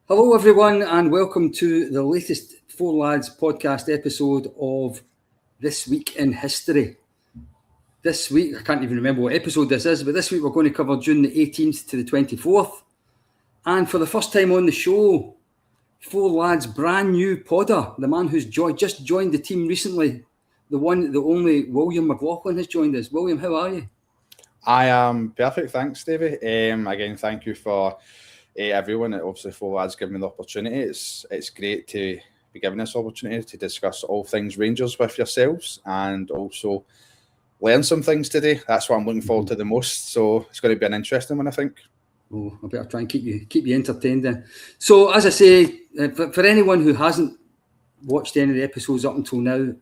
Hello, everyone, and welcome to the latest Four Lads podcast episode of This Week in History. This week, I can't even remember what episode this is, but this week we're going to cover June the 18th to the 24th. And for the first time on the show, Four Lads' brand new podder, the man who's just joined the team recently, the only William McLaughlin has joined us. William, how are you? I am perfect, thanks, Davey. Again, thank you for everyone at obviously Four Lads giving me the opportunity. It's great to be given this opportunity to discuss all things Rangers with yourselves and also learn some things today. That's what I'm looking forward to the most. So it's going to be an interesting one, I think. Oh, I better try and keep you entertained then. So as I say, for anyone who hasn't watched any of the episodes up until now,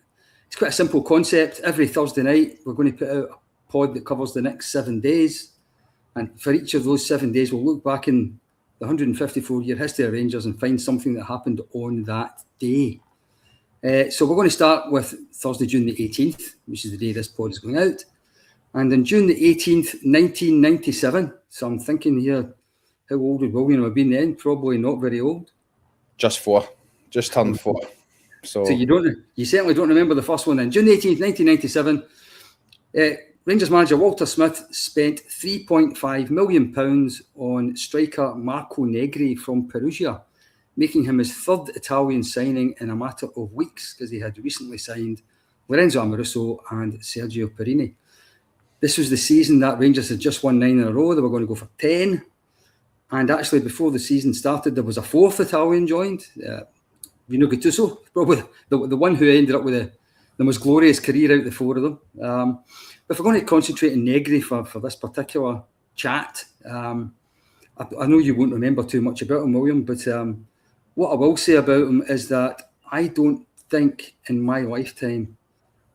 it's quite a simple concept. Every Thursday night, we're going to put out a pod that covers the next 7 days. And for each of those 7 days, we'll look back in the 154-year history of Rangers and find something that happened on that day. So we're going to start with Thursday, June the 18th, which is the day this pod is going out. And on June the 18th, 1997, so I'm thinking here, how old would William have been then? Probably not very old. Just turned 4. So you certainly don't remember the first one then. June 18th, 1997, Rangers manager Walter Smith spent £3.5 million on striker Marco Negri from Perugia, making him his third Italian signing in a matter of weeks because he had recently signed Lorenzo Amoruso and Sergio Perini. This was the season that Rangers had just won 9 in a row. They were going to go for 10. And actually, before the season started, there was a fourth Italian joined, Rino Gattuso, probably the one who ended up with the most glorious career out of the four of them. But if we're going to concentrate on Negri for this particular chat, I know you won't remember too much about him, William, but what I will say about him is that I don't think in my lifetime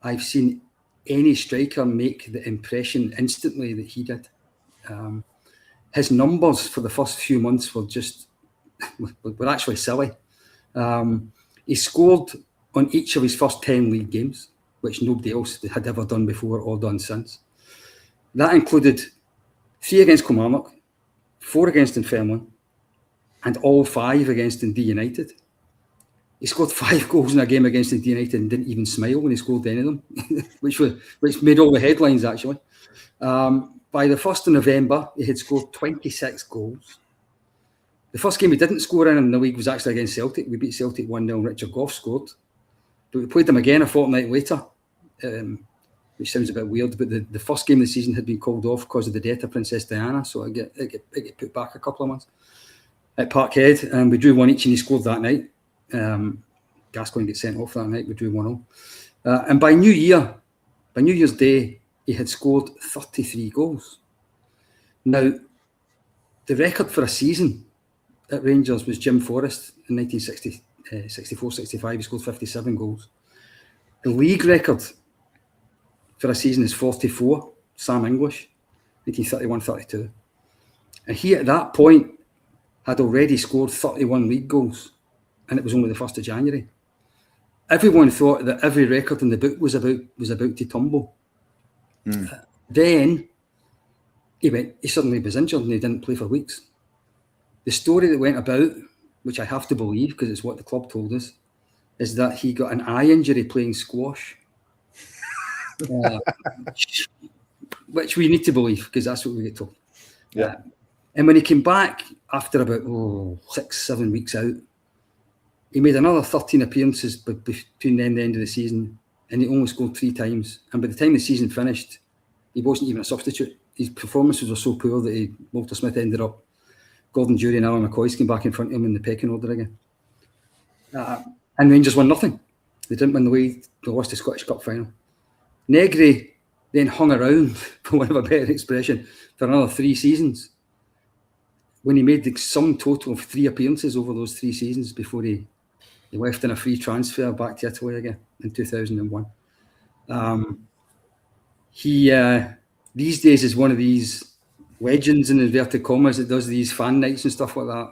I've seen any striker make the impression instantly that he did. His numbers for the first few months were actually silly. He scored on each of his first 10 league games, which nobody else had ever done before or done since. That included 3 against Kilmarnock, 4 against Dunfermline, and all 5 against Dundee United. He scored 5 goals in a game against Dundee United and didn't even smile when he scored any of them, which made all the headlines, actually. By the 1st of November, he had scored 26 goals. The first game he didn't score in the league was actually against Celtic. We beat Celtic 1-0. Richard Gough scored. But we played them again a fortnight later, which sounds a bit weird, but the first game of the season had been called off because of the death of Princess Diana, so it get put back a couple of months at Parkhead, and we drew 1 each and he scored that night. Gascoigne gets sent off that night, we drew 1-0. And by New Year's Day, he had scored 33 goals. Now, the record for a season at Rangers was Jim Forrest in 1964-65. He scored 57 goals. The league record for a season is 44. Sam English, 1931-32. And he, at that point, had already scored 31 league goals, and it was only the 1st of January. Everyone thought that every record in the book was about to tumble. Then he suddenly was injured and he didn't play for weeks. The story that went about, which I have to believe because it's what the club told us, is that he got an eye injury playing squash. Which we need to believe because that's what we get told. Yeah. And when he came back after about 6-7 weeks out, he made another 13 appearances between then and the end of the season, and he only scored 3 times. And by the time the season finished, he wasn't even a substitute. His performances were so poor that Walter Smith ended up, Gordon Durie and Alan McCoist came back in front of him in the pecking order again. And Rangers won nothing. They didn't win the league. They lost the Scottish Cup final. Negri then hung around, for want of a better expression, for another 3 seasons, when he made the sum total of 3 appearances over those 3 seasons before he left in a free transfer back to Italy again in 2001. He these days is one of these legends in inverted commas that does these fan nights and stuff like that.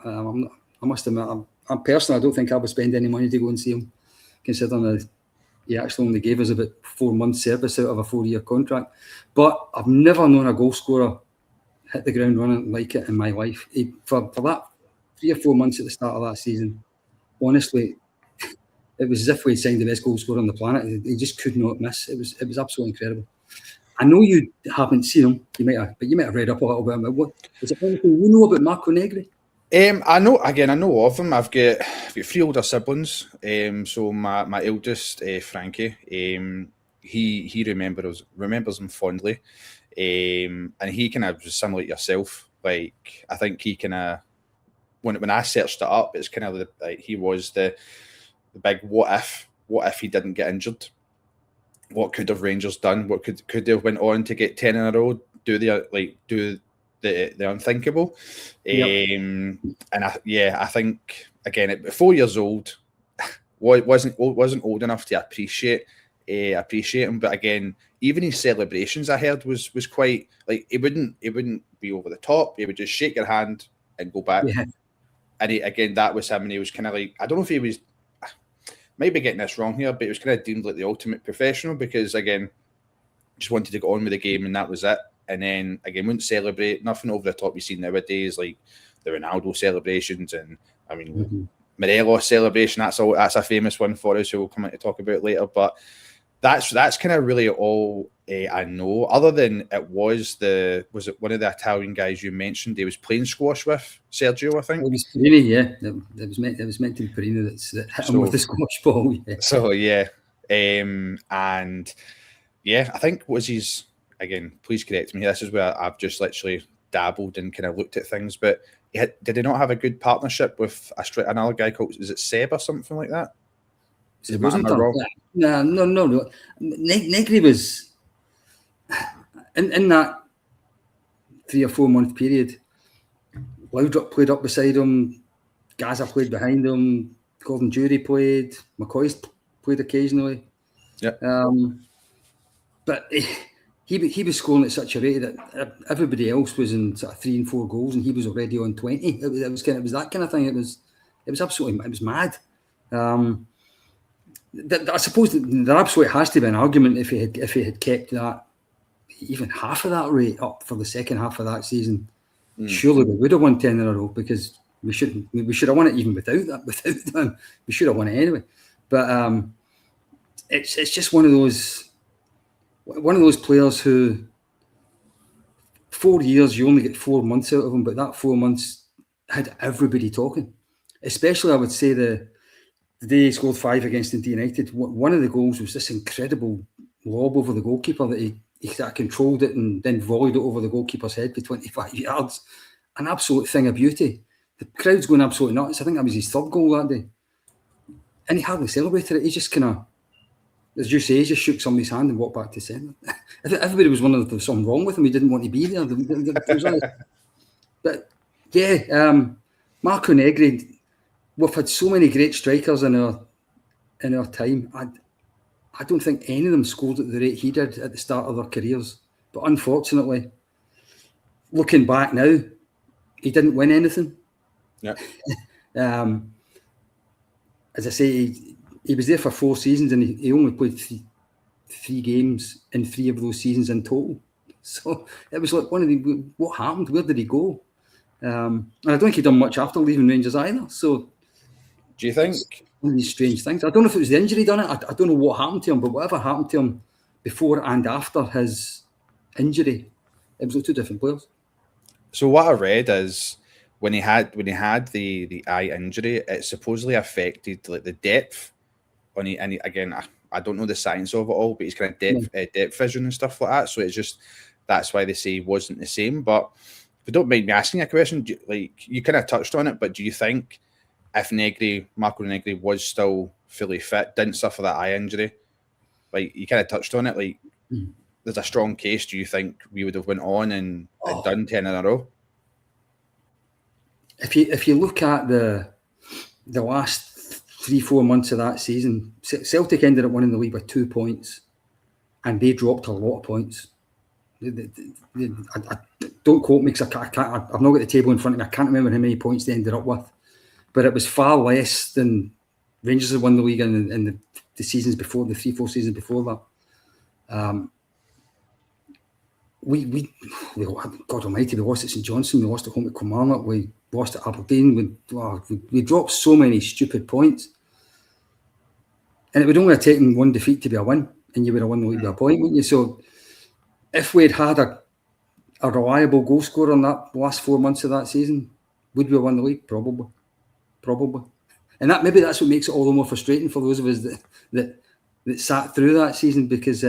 I must admit, I'm personally, I don't think I would spend any money to go and see him, considering he actually only gave us about 4 months service out of a 4-year contract. But I've never known a goal scorer hit the ground running like it in my life. For that 3 or 4 months at the start of that season, honestly, it was as if we had signed the best goal scorer on the planet. He just could not miss. It was absolutely incredible. I know you haven't seen him, you might have read up a little bit about what is it anything you know about Marco Negri? I know of him. I've got 3 older siblings. So my eldest, Frankie, he remembers him fondly. And he kind of was similar to yourself. Like, I think he kind of, when I searched it up, it's kind of like he was the big what if he didn't get injured? What could have Rangers done? What could they have went on to get 10 in a row? Do the unthinkable? Yep. And I think again, at 4 years old, wasn't old enough to appreciate him. But again, even his celebrations, I heard was quite like he wouldn't be over the top. He would just shake your hand and go back. Yeah. And that was him. And he was kind of like, I don't know if he was, might be getting this wrong here, but he was kind of deemed like the ultimate professional because again, just wanted to get on with the game and that was it. And then again, wouldn't celebrate, nothing over the top you see nowadays, like the Ronaldo celebrations and I mean Morelos celebration. That's a famous one for us who we'll come in to talk about later. But that's kind of really all I know. Other than was it one of the Italian guys you mentioned? He was playing squash with Sergio, I think. It was Perini, yeah. It was meant to be Perini that hit him with the squash ball. Yeah. So yeah, and yeah, I think was his. Again, please correct me. This is where I've just literally dabbled and kind of looked at things. But did he not have a good partnership with another guy called, is it Seb or something like that? Am I wrong? No. Negri was in that 3 or 4 month period. Laudrup played up beside him. Gaza played behind him. Gordon Jury played. McCoy played occasionally. Yeah. But he was scoring at such a rate that everybody else was in sort of 3 and 4 goals, and he was already on 20. It was that kind of thing. It was mad. I suppose there absolutely has to be an argument if he had kept that even half of that rate up for the second half of that season. Surely we would have won 10 in a row because we should have won it even without them. We should have won it anyway. But it's just one of those players who 4 years you only get 4 months out of him, but that 4 months had everybody talking. Especially, I would say the day he scored 5 against Dundee United. One of the goals was this incredible lob over the goalkeeper that he sort of controlled it and then volleyed it over the goalkeeper's head for 25 yards. An absolute thing of beauty. The crowd's going absolutely nuts. I think that was his 3rd goal that day. And he hardly celebrated it. He just kind of, as you say, he just shook somebody's hand and walked back to centre. Everybody was wondering if there was something wrong with him. He didn't want to be there. But yeah, Marco Negri, we've had so many great strikers in our time. I don't think any of them scored at the rate he did at the start of their careers. But unfortunately, looking back now, he didn't win anything. Yeah. As I say, he was there for 4 seasons and he only played three games in 3 of those seasons in total. So it was like what happened? Where did he go? And I don't think he'd done much after leaving Rangers either. So do you think one of these strange things? I don't know if it was the injury done it. I don't know what happened to him, but whatever happened to him before and after his injury, it was like 2 different players. So what I read is when he had the eye injury, it supposedly affected like the depth on it. And again, I don't know the science of it all, but he's kind of depth vision and stuff like that. So it's just that's why they say he wasn't the same. But if you don't mind me asking a question, you kind of touched on it, but do you think if Marco Negri was still fully fit, didn't suffer that eye injury, like you kind of touched on it, like there's a strong case, do you think we would have went on and done 10 in a row? If you look at the last 3-4 months of that season, Celtic ended up winning the league by 2 points, and they dropped a lot of points. Don't quote me because I've not got the table in front of me. I can't remember how many points they ended up with, but it was far less than Rangers had won the league in the seasons before, the 3-4 seasons before that. God Almighty, we lost at St Johnstone, we lost at home to Kilmarnock, we lost at Aberdeen, we dropped so many stupid points, and it would only have taken one defeat to be a win, and you would have won the league by a point, wouldn't you? So if we'd had a reliable goal scorer in that last 4 months of that season, would we have won the league? Probably. And maybe that's what makes it all the more frustrating for those of us that sat through that season, because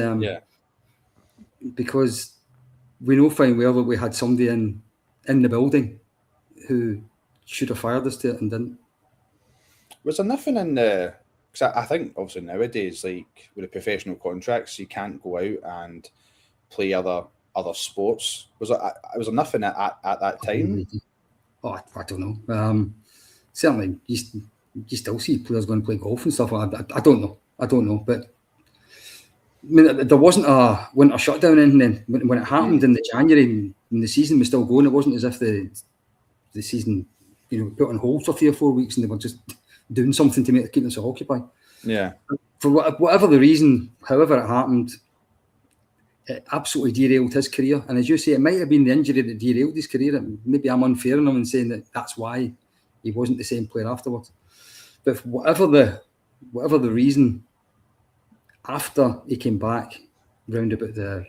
we know fine well that we had somebody in the building who should have fired us to it and didn't. Was there nothing in the... Because I think, obviously, nowadays, like, with the professional contracts, you can't go out and play other sports. Was there nothing at that time? I don't know. Certainly, you still see players going to play golf and stuff. I don't know. But I mean, there wasn't a winter shutdown in then. When it happened in the January, when the season was still going, it wasn't as if the season, put on hold for 3 or 4 weeks and they were just doing something to keep themselves occupied. Yeah. For whatever the reason, however it happened, it absolutely derailed his career. And as you say, it might have been the injury that derailed his career. Maybe I'm unfair on him in saying that's why he wasn't the same player afterwards. But whatever the reason, after he came back, round about the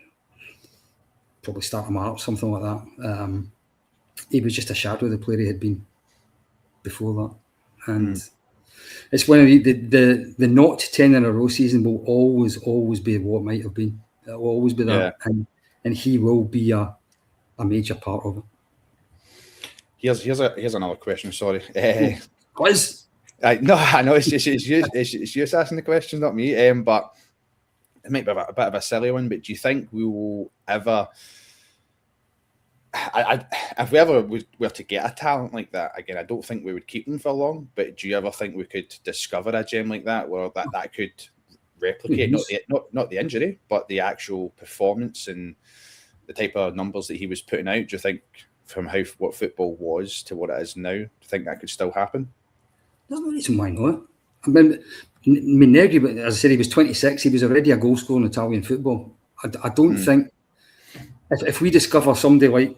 probably start of March, something like that, he was just a shadow of the player he had been before that. And it's one of the not 10 in a row season will always be what might have been. It will always be that, and he will be a major part of it. Here's another question. Sorry, quiz. No, I know it's you asking the question, not me. But it might be a bit of a silly one. But do you think we will ever? If we ever were to get a talent like that again, I don't think we would keep them for long. But do you ever think we could discover a gem like that, where that could replicate not the injury, but the actual performance and the type of numbers that he was putting out? Do you think, from what football was to what it is now, do you think that could still happen? There's no reason why not. I mean, Negri, as I said, he was 26. He was already a goal scorer in Italian football. I don't think if we discover somebody like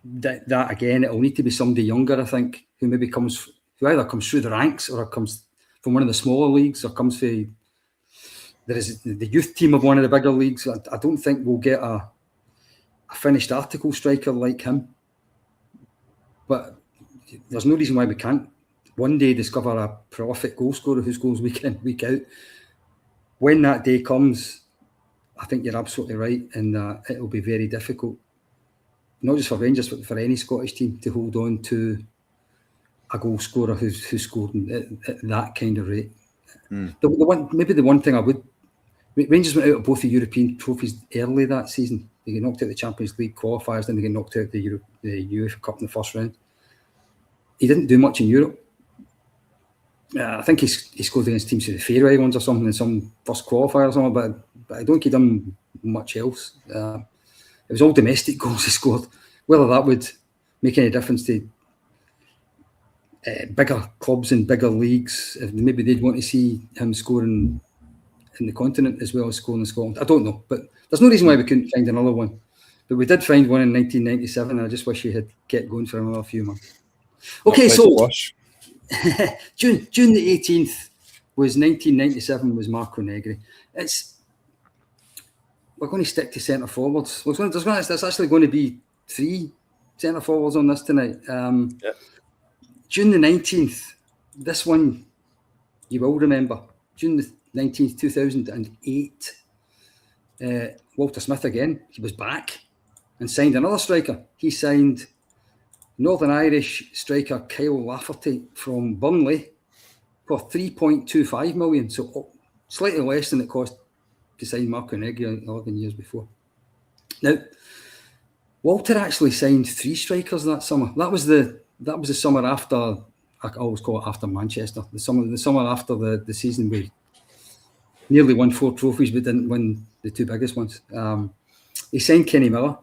that again, it'll need to be somebody younger, I think, who either comes through the ranks or comes from one of the smaller leagues or comes from there is the youth team of one of the bigger leagues. I don't think we'll get a finished article striker like him. But there's no reason why we can't one day discover a prolific goal scorer who scores week in, week out. When that day comes, I think you're absolutely right, and it'll be very difficult, not just for Rangers, but for any Scottish team to hold on to a goal scorer who's scored at that kind of rate. The one thing Rangers went out of both the European trophies early that season. They get knocked out the Champions League qualifiers, then they get knocked out the UEFA Cup in the first round. He didn't do much in Europe. I think he scored against teams to the Faroe Islands or something in some first qualifier or something, but I don't think he done much else. It was all domestic goals he scored. Whether that would make any difference to bigger clubs and bigger leagues, if maybe they'd want to see him scoring in the continent as well as scoring in Scotland. I don't know, but there's no reason why we couldn't find another one. But we did find one in 1997, and I just wish he had kept going for another few months. Okay, so June the 18th was 1997. Was Marco Negri. We're going to stick to centre forwards. There's actually going to be 3 centre forwards on this tonight. June the 19th. This one you will remember. June the 19th, 2008. Walter Smith again. He was back and signed another striker. He signed Northern Irish striker Kyle Lafferty from Burnley for 3.25 million, so slightly less than it cost to sign Marco Negri 11 years before. Now, Walter actually signed 3 strikers that summer. That was the summer after, I always call it after Manchester, the summer after the season we nearly won 4 trophies but didn't win the 2 biggest ones. He signed Kenny Miller.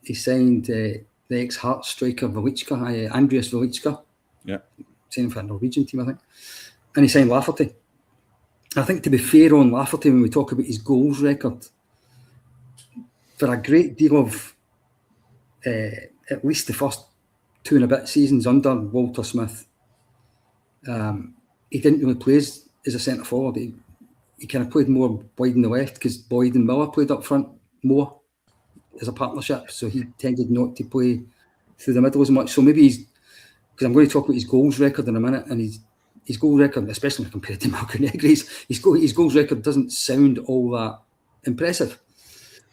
He signed the ex-Hearts striker Velička, Andreas Velička. Yeah. Signed for a Norwegian team, I think. And he signed Lafferty. I think, to be fair on Lafferty, when we talk about his goals record, for a great deal of at least the first 2 and a bit seasons under Walter Smith, he didn't really play as a centre forward. He kind of played more wide on the left because Boyd and Miller played up front more as a partnership. So he tended not to play through the middle as much. So maybe because I'm going to talk about his goals record in a minute, and his goal record, especially compared to Marco Negri's, his goals record doesn't sound all that impressive.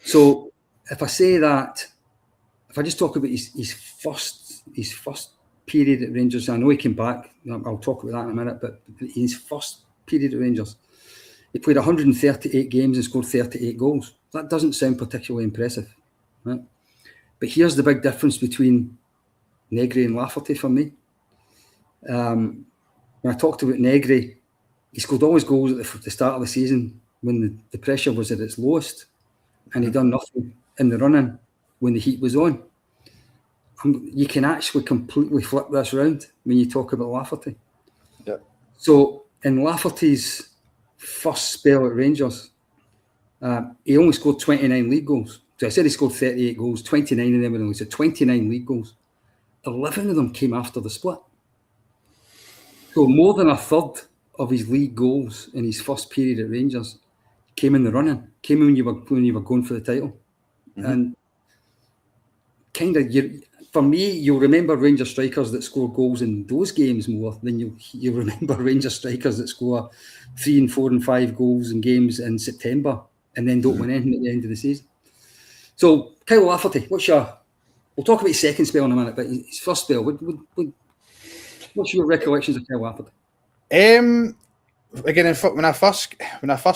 So if I say that, if I just talk about his first period at Rangers, I know he came back. I'll talk about that in a minute. But his first period at Rangers, he played 138 games and scored 38 goals. That doesn't sound particularly impressive, right? But here's the big difference between Negri and Lafferty for me. When I talked about Negri, he scored all his goals at the start of the season when the pressure was at its lowest, and he done nothing in the run-in when the heat was on. You can actually completely flip this round when you talk about Lafferty. Yeah. So in Lafferty's first spell at Rangers, he only scored 29 league goals. So I said he scored 38 goals, 29 of them were only, so 29 league goals. 11 of them came after the split. So more than a third of his league goals in his first period at Rangers came in the running, came when you were going for the title. Mm-hmm. And kind of, for me, you'll remember Rangers strikers that score goals in those games more than you'll remember Rangers strikers that score 3 and 4 and 5 goals in games in September and then don't win anything at the end of the season. So, Kyle Lafferty, we'll talk about his second spell in a minute, but his first spell, what's your recollections of Kyle Lafferty? Again, when I first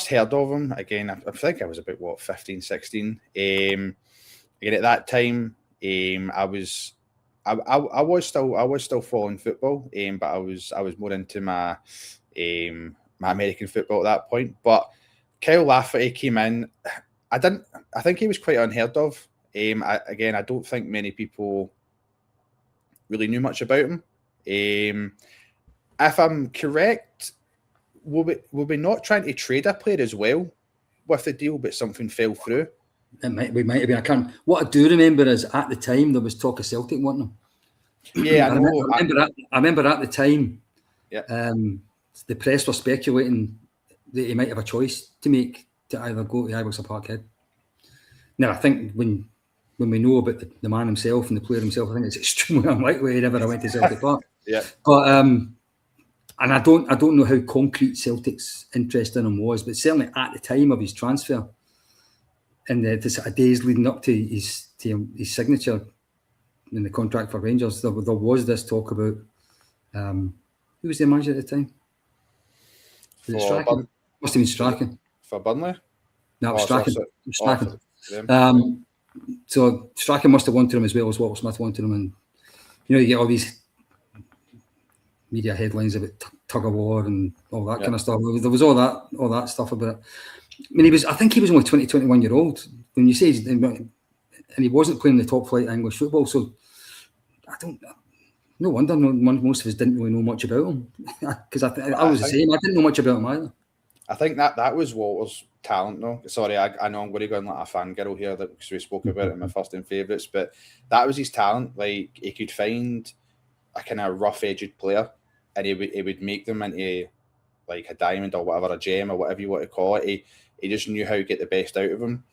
heard of him, again, I think I was about 15, 16. Again, at that time, I was still following football, but I was more into my American football at that point. But Kyle Lafferty came in. I think he was quite unheard of. I don't think many people really knew much about him. If I'm correct, were we not trying to trade a player as well with the deal, but something fell through? We might have been. I can't. What I do remember is at the time there was talk of Celtic wanting him. Yeah, I remember at the time. Yeah. The press were speculating that he might have a choice to make to either go to Ibrox or Parkhead. Now I think when we know about the man himself and the player himself, I think it's extremely unlikely he'd ever went to Celtic Park. Yeah. But and I don't know how concrete Celtic's interest in him was, but certainly at the time of his transfer, in the sort of days leading up to his signature in the contract for Rangers, there was this talk about who was the manager at the time? Was it Strachan? Must have been Strachan. For Burnley? No, Strachan. So Strachan must have wanted him as well as Walter Smith wanted him, and you get all these media headlines about tug of war and all that kind of stuff. There was all that stuff about it. I mean, I think he was only 20, 21 year old when you say, and he wasn't playing the top flight of English football. So no wonder most of us didn't really know much about him, because I was the same. I didn't know much about him either. I think that was Walter's talent, though. Sorry, I know I'm going to go on like a fangirl here because we spoke about it in my first and favourites, but that was his talent. Like, he could find a kind of rough-edged player, and he would make them into like a diamond or whatever, a gem or whatever you want to call it. He just knew how to get the best out of him.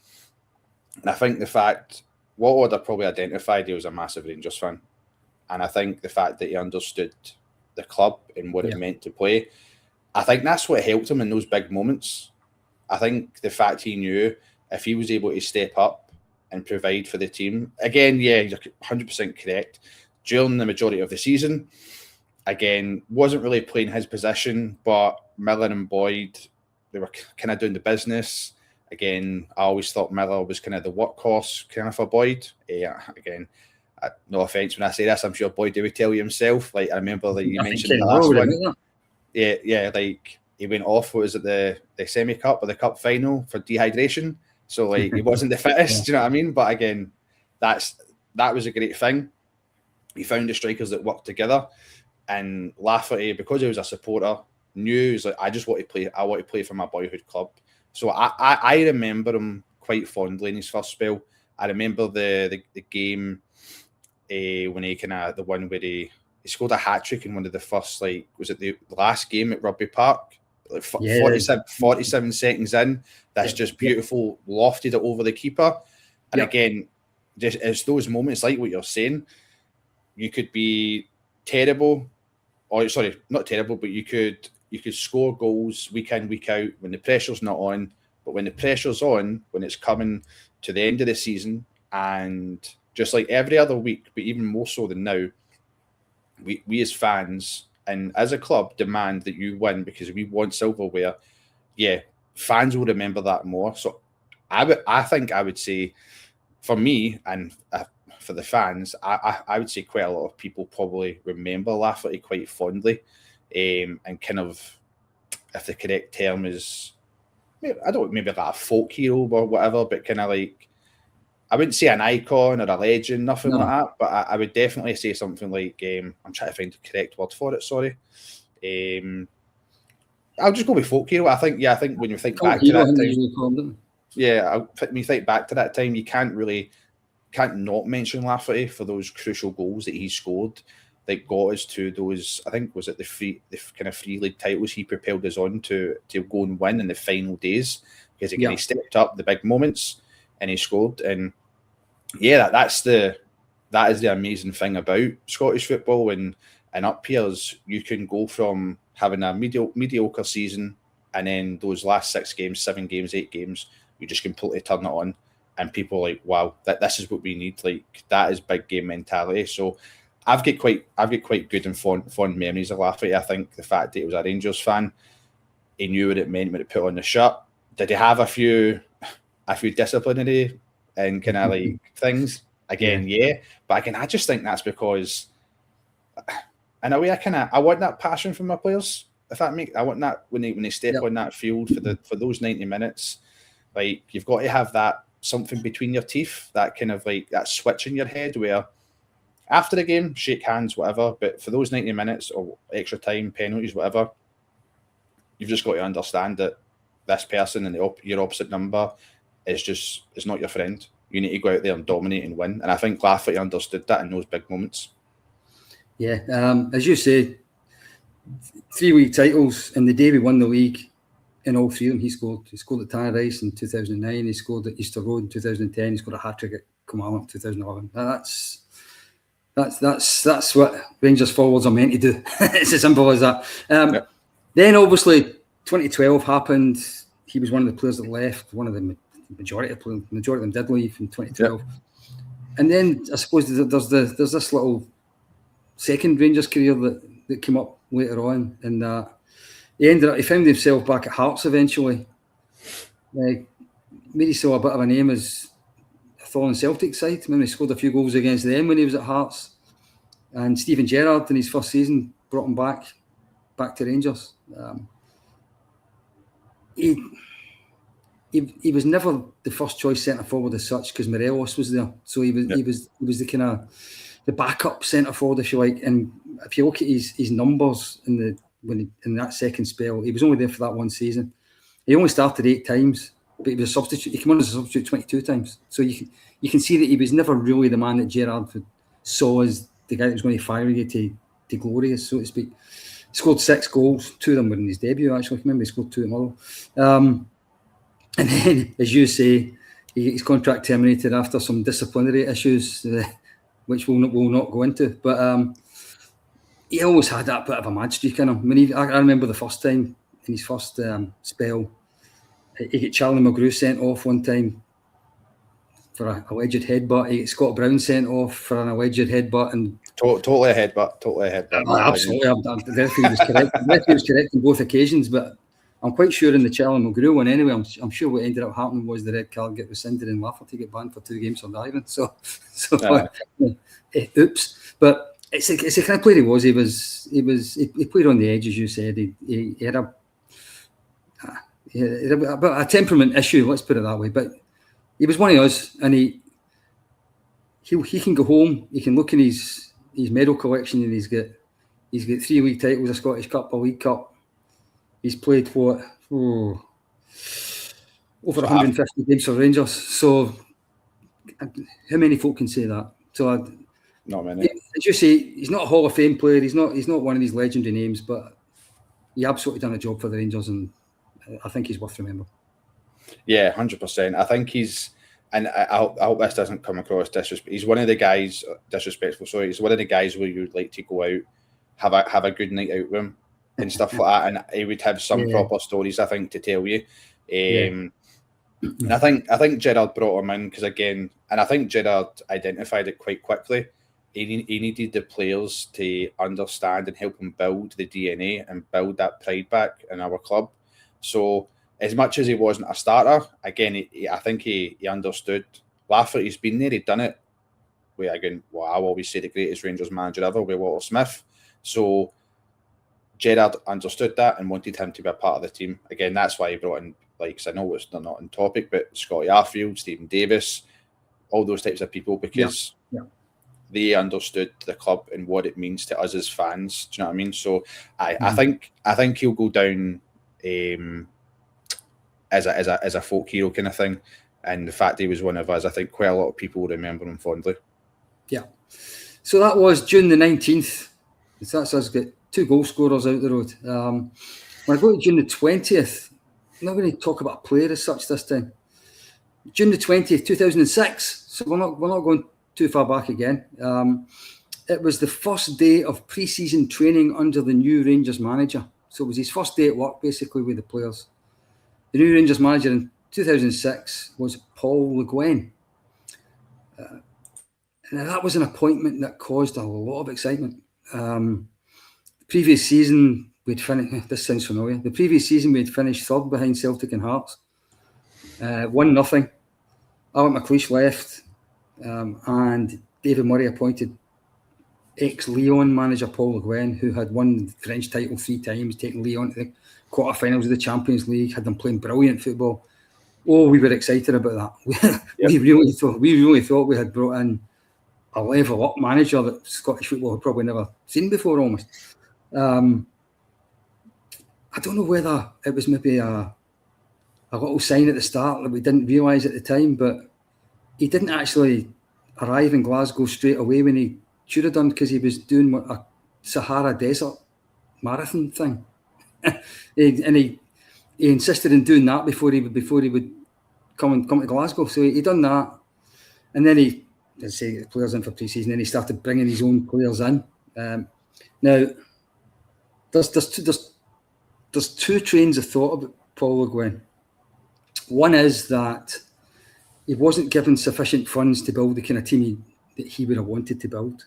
And I think the fact Walter would have probably identified he was a massive Rangers fan. And I think the fact that he understood the club and what it meant to play, I think that's what helped him in those big moments. I think the fact he knew if he was able to step up and provide for the team, again, you're 100% correct. During the majority of the season, again, wasn't really playing his position, but Miller and Boyd, they were kind of doing the business. Again, I always thought Miller was kind of the workhorse kind of for Boyd. Again, no offence when I say this, I'm sure Boyd would tell you himself. Like, I remember that you mentioned the last one. Yeah, like he went off. What was it, the semi cup or the cup final for dehydration? So like he wasn't the fittest. Do you know what I mean? But again, that was a great thing. He found the strikers that worked together, and Lafferty, because he was a supporter, knew he was like, I just want to play. I want to play for my boyhood club. So I remember him quite fondly in his first spell. I remember the game when he the one where he scored a hat trick in one of the first, like, was it the last game at Rugby Park? Like 47 seconds in, that's just beautiful, lofted it over the keeper. And again, just it's those moments like what you're saying. You could be terrible, or sorry, not terrible, but you could score goals week in, week out when the pressure's not on. But when the pressure's on, when it's coming to the end of the season, and just like every other week, but even more so than now, we as fans and as a club demand that you win because we want silverware. Yeah, fans will remember that more. So I think I would say, for me and for the fans, I would say quite a lot of people probably remember Lafferty quite fondly, and kind of, if the correct term is, I don't maybe like a folk hero or whatever, but kind of like, I wouldn't say an icon or a legend, nothing like that, but I would definitely say something like, I'm trying to find the correct word for it, sorry. I'll just go with folk hero. I think when you think back to that time, when you think back to that time, you can't not mention Lafferty for those crucial goals that he scored that got us to those, I think, was it the kind of 3 league titles he propelled us on to go and win in the final days, because again, he stepped up the big moments and he scored. And that is the amazing thing about Scottish football and up here's, you can go from having a mediocre season, and then those last 6 games, 7 games, 8 games, you just completely turn it on, and people are like, wow, this is what we need. Like, that is big game mentality. So I've got quite good and fond memories of Lafferty. I think the fact that he was a Rangers fan, he knew what it meant when he put on the shirt. Did he have a few disciplinary and kind of like things? Again, but again, I just think that's because, in a way, I want that passion from my players. I want that when they step on that field for those 90 minutes. Like, you've got to have that something between your teeth, that kind of like that switch in your head where after the game, shake hands, whatever. But for those 90 minutes or extra time, penalties, whatever, you've just got to understand that this person in your opposite number is not your friend. You need to go out there and dominate and win. And I think Lafferty understood that in those big moments. Yeah, as you say, 3 league titles, and the day we won the league, in all 3 of them, he scored. He scored at Tannadice in 2009. He scored at Easter Road in 2010. He scored a hat trick at Kilmarnock in 2011. That's what Rangers forwards are meant to do. It's as simple as that. Then obviously 2012 happened. He was one of the players that left. One of the majority of them did leave in 2012. And then I suppose there's this little second Rangers career that came up later on, and he found himself back at Hearts eventually. Made himself a bit of a name as a thorn Celtic side. He scored a few goals against them when he was at Hearts, and Stephen Gerrard in his first season brought him back to Rangers. He was never the first choice centre forward as such, because Morelos was there, so he was the kind of the backup centre forward, if you like. And if you look at his numbers in that second spell, he was only there for that one season. He only started 8 times, but he was a substitute. He came on as a substitute 22 times. So you can see that he was never really the man that Gerrard saw as the guy that was going to fire you to glory, so to speak. He scored 6 goals. 2 of them were in his debut, actually. I remember he scored 2 tomorrow. And then, as you say, his contract terminated after some disciplinary issues, which we'll not go into. But he always had that bit of a mad streak in him. I remember the first time in his first spell, he got Charlie Mulgrew sent off one time for an alleged headbutt. He got Scott Brown sent off for an alleged headbutt. And totally a headbutt. Absolutely. The referee was correct. The referee was correct on both occasions, but I'm quite sure in the Charlie Mulgrew one anyway, I'm sure what ended up happening was the red card get rescinded and Lafferty get banned for 2 games for diving. So oops. But it's the kind of player he was. He played on the edge, as you said. He had a temperament issue, let's put it that way. But he was one of us, and he can go home. He can look in his medal collection, and he's got 3 league titles, a Scottish Cup, a League Cup. He's played over 150 games for Rangers. So how many folk can say that? So, not many. As you say, he's not a Hall of Fame player. He's not one of these legendary names, but he absolutely done a job for the Rangers, and I think he's worth remembering. Yeah, 100%. I think he's, and I hope this doesn't come across disrespect. He's one of the guys, disrespectful. Sorry, he's one of the guys where you'd like to go out, have a good night out with him and stuff like that, and he would have some proper stories, I think, to tell you. And I think Gerrard brought him in because, again, and I think Gerrard identified it quite quickly. He needed the players to understand and help him build the DNA and build that pride back in our club. So as much as he wasn't a starter, again, I think he understood. Lafferty's been there, he'd done it. I always say the greatest Rangers manager ever with Walter Smith. So Gerrard understood that and wanted him to be a part of the team. Again, that's why he brought in, like, I know they're not in topic, but Scotty Arfield, Stephen Davis, all those types of people, because they understood the club and what it means to us as fans. Do you know what I mean? So I think he'll go down as a folk hero kind of thing. And the fact he was one of us, I think quite a lot of people will remember him fondly. Yeah. So that was June the 19th. That's us get 2 goal scorers out the road. When I go to June the 20th, I'm not going to talk about a player as such this time. June the 20th, 2006. So we're not going too far back again. It was the first day of pre-season training under the new Rangers manager. So it was his first day at work, basically, with the players. The new Rangers manager in 2006 was Paul Le Guen. And that was an appointment that caused a lot of excitement. The previous season, we'd finished. This sounds familiar. The previous season, we'd finished third behind Celtic and Hearts. 1-0. Alan McLeish left, and David Murray appointed ex-Lyon manager Paul Le Guen, who had won the French title 3 times, taken Lyon to the quarterfinals of the Champions League, had them playing brilliant football. Oh, we were excited about that. We really thought we had brought in a level up manager that Scottish football had probably never seen before, almost. I don't know whether it was maybe a little sign at the start that we didn't realise at the time, but he didn't actually arrive in Glasgow straight away when he should have done, because he was doing a Sahara Desert marathon thing. He insisted in doing that before he would come to Glasgow. So he done that, and then he, let's say, the players in for pre-season. Then he started bringing his own players in. Now, there's 2 trains of thought about Paul Le Guen. One is that he wasn't given sufficient funds to build the kind of team that he would have wanted to build,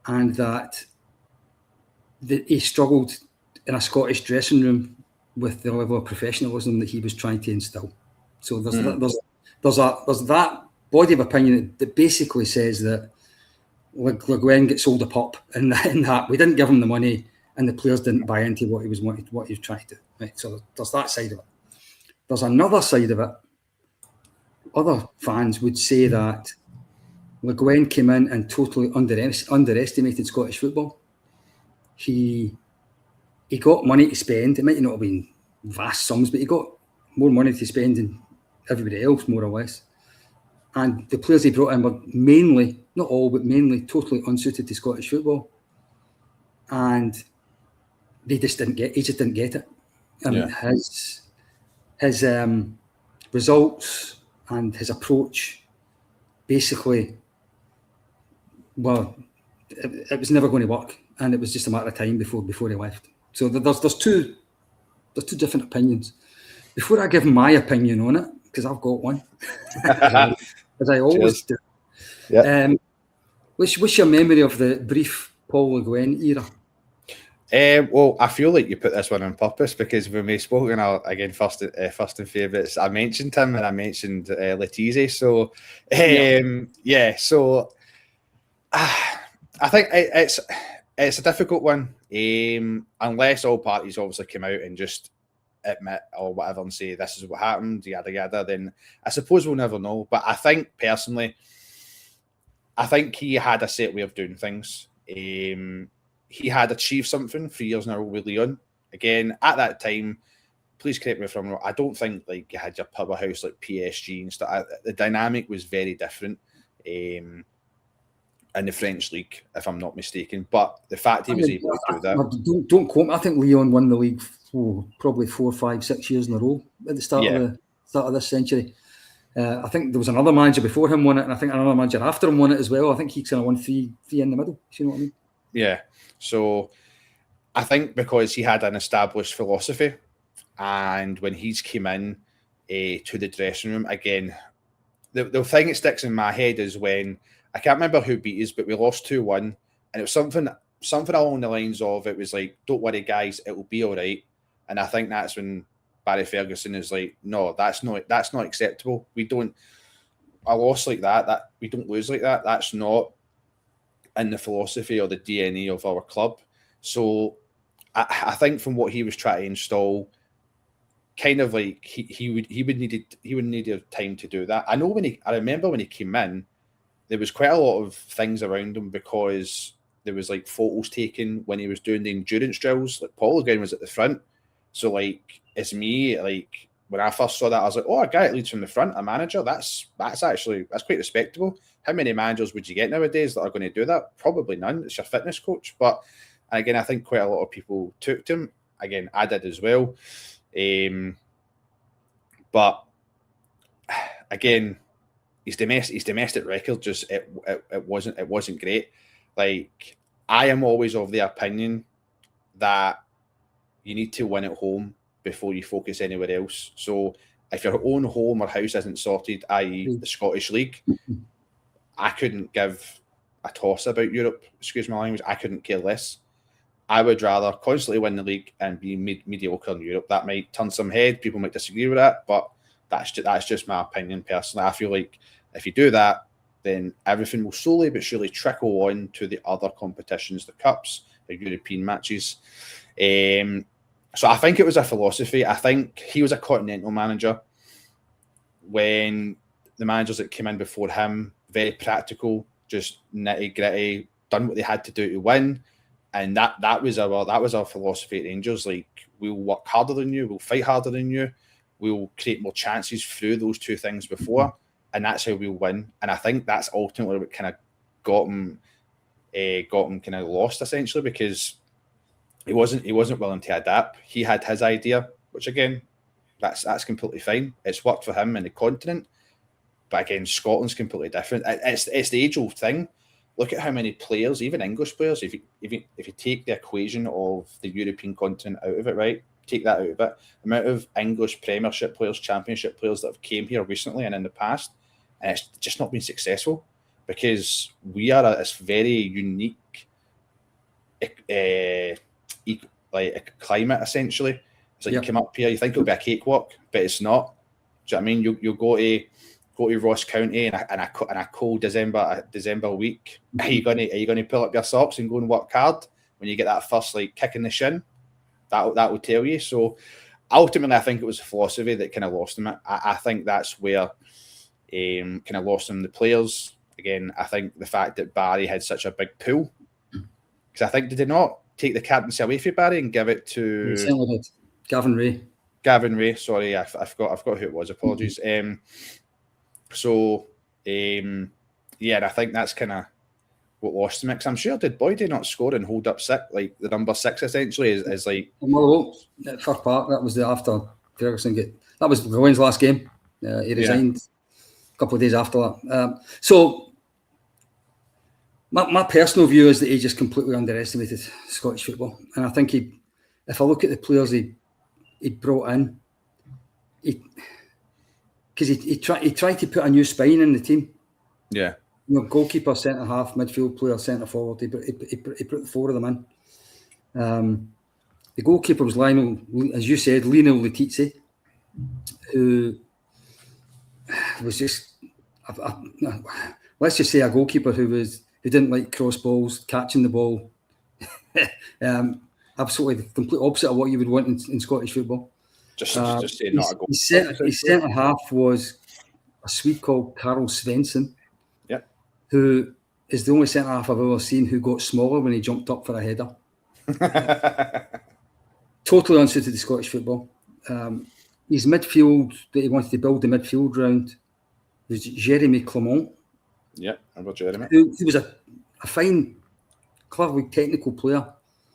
and that he struggled in a Scottish dressing room with the level of professionalism that he was trying to instill. So there's that body of opinion that basically says that Le Guen gets sold a pop, and that we didn't give him the money, and the players didn't buy into what he was trying to do. Right. So there's that side of it. There's another side of it. Other fans would say that Le Guen came in and totally underestimated Scottish football. He got money to spend. It might not have been vast sums, but he got more money to spend than everybody else, more or less. And the players he brought in were mainly, not all, but mainly totally unsuited to Scottish football. And he just didn't get it. I mean, his results and his approach, basically, well, it was never going to work, and it was just a matter of time before he left. So there's two different opinions. Before I give my opinion on it, because I've got one, as I always do. Yeah. What's your memory of the brief Paul Le Guen era? Well, I feel like you put this one on purpose, because when we spoke again first and favourites, I mentioned him and I mentioned Letizia. So so I think it's a difficult one, unless all parties obviously come out and just admit or whatever and say this is what happened, yada yada. Then I suppose we'll never know. But I think personally, he had a set way of doing things. He had achieved something 3 years in a row with Lyon. Again, at that time, please correct me if I'm wrong. I don't think like you had your powerhouse like PSG and stuff. The dynamic was very different in the French league, if I'm not mistaken. But the fact he was able to do that. Don't quote me. I think Lyon won the league probably 4, 5, 6 years in a row at the start of this century. I think there was another manager before him won it, and I think another manager after him won it as well. I think he kind of won three in the middle. Do you know what I mean? Yeah. So I think because he had an established philosophy, and when he's came in to the dressing room, again, the thing that sticks in my head is when, I can't remember who beat us, but we lost 2-1, and it was something along the lines of, it was like, don't worry guys, it will be all right. And I think that's when Barry Ferguson is like, no, that's not acceptable. A loss like that we don't lose like that. That's not in the philosophy or the DNA of our club. So I think from what he was trying to install, kind of like he would need time to do that. I remember when he came in, there was quite a lot of things around him, because there was like photos taken when he was doing the endurance drills. Like Paul again was at the front. So like, it's me, like when I first saw that, I was like, oh, a guy that leads from the front, a manager, that's quite respectable. How many managers would you get nowadays that are going to do that? Probably none. It's your fitness coach. But again, I think quite a lot of people took to him. Again, I did as well. But again, his domestic record just it wasn't great. Like, I am always of the opinion that you need to win at home before you focus anywhere else. So if your own home or house isn't sorted, i.e. the Scottish League, I couldn't give a toss about Europe. Excuse my language. I couldn't care less. I would rather constantly win the league and be mediocre in Europe. That might turn some head. People might disagree with that, but that's just my opinion personally. I feel like if you do that, then everything will slowly but surely trickle on to the other competitions, the cups, the European matches. So I think it was a philosophy. I think he was a continental manager. When the managers that came in before him, very practical, just nitty gritty, done what they had to do to win. And that was our philosophy at Rangers. Like, we'll work harder than you, we'll fight harder than you, we'll create more chances through those two things before, and that's how we'll win. And I think that's ultimately what kind of got him kind of lost, essentially, because he wasn't willing to adapt. He had his idea, which again, that's completely fine. It's worked for him in the continent, but again, Scotland's completely different. It's the age-old thing. Look at how many players, even English players, if you take the equation of the European continent out of it, right? Take that out of it. The amount of English Premiership players, Championship players that have came here recently and in the past, and it's just not been successful, because we are a very unique like climate, essentially. It's like, you come up here, you think it'll be a cakewalk, but it's not. Do you know what I mean? You'll go to Ross County in a cold December week. Are you gonna pull up your socks and go and work hard when you get that first like kick in the shin? That will tell you. So ultimately, I think it was a philosophy that kind of lost him. I think that's where kind of lost him. The players, again, I think the fact that Barry had such a big pool, because I think, did they not take the captaincy away from Barry and give it to Gavin Ray? Gavin Ray, sorry, I've got who it was. Apologies. And I think that's kind of what lost him. Because I'm sure, did Boydie not score and hold up six, like the number 6 essentially is like at Fir Park. That was the after Ferguson that was Gawain's last game. He resigned a couple of days after that. So my personal view is that he just completely underestimated Scottish football, and I think if I look at the players he brought in, because he tried to put a new spine in the team. Yeah. Goalkeeper, centre half, midfield player, centre forward. He put 4 of them in. The goalkeeper was Lionel, as you said, Lionel Letizia, who was just let's just say a goalkeeper who didn't like cross balls, catching the ball. Absolutely the complete opposite of what you would want in Scottish football. Just say not a goal. His centre half was a Swede called Karl Svensson, who is the only centre half I've ever seen who got smaller when he jumped up for a header. Totally unsuited to Scottish football. his midfield that he wanted to build the midfield round was Jeremy Clement. Yeah, I remember Jeremy. Who was a fine, cleverly technical player.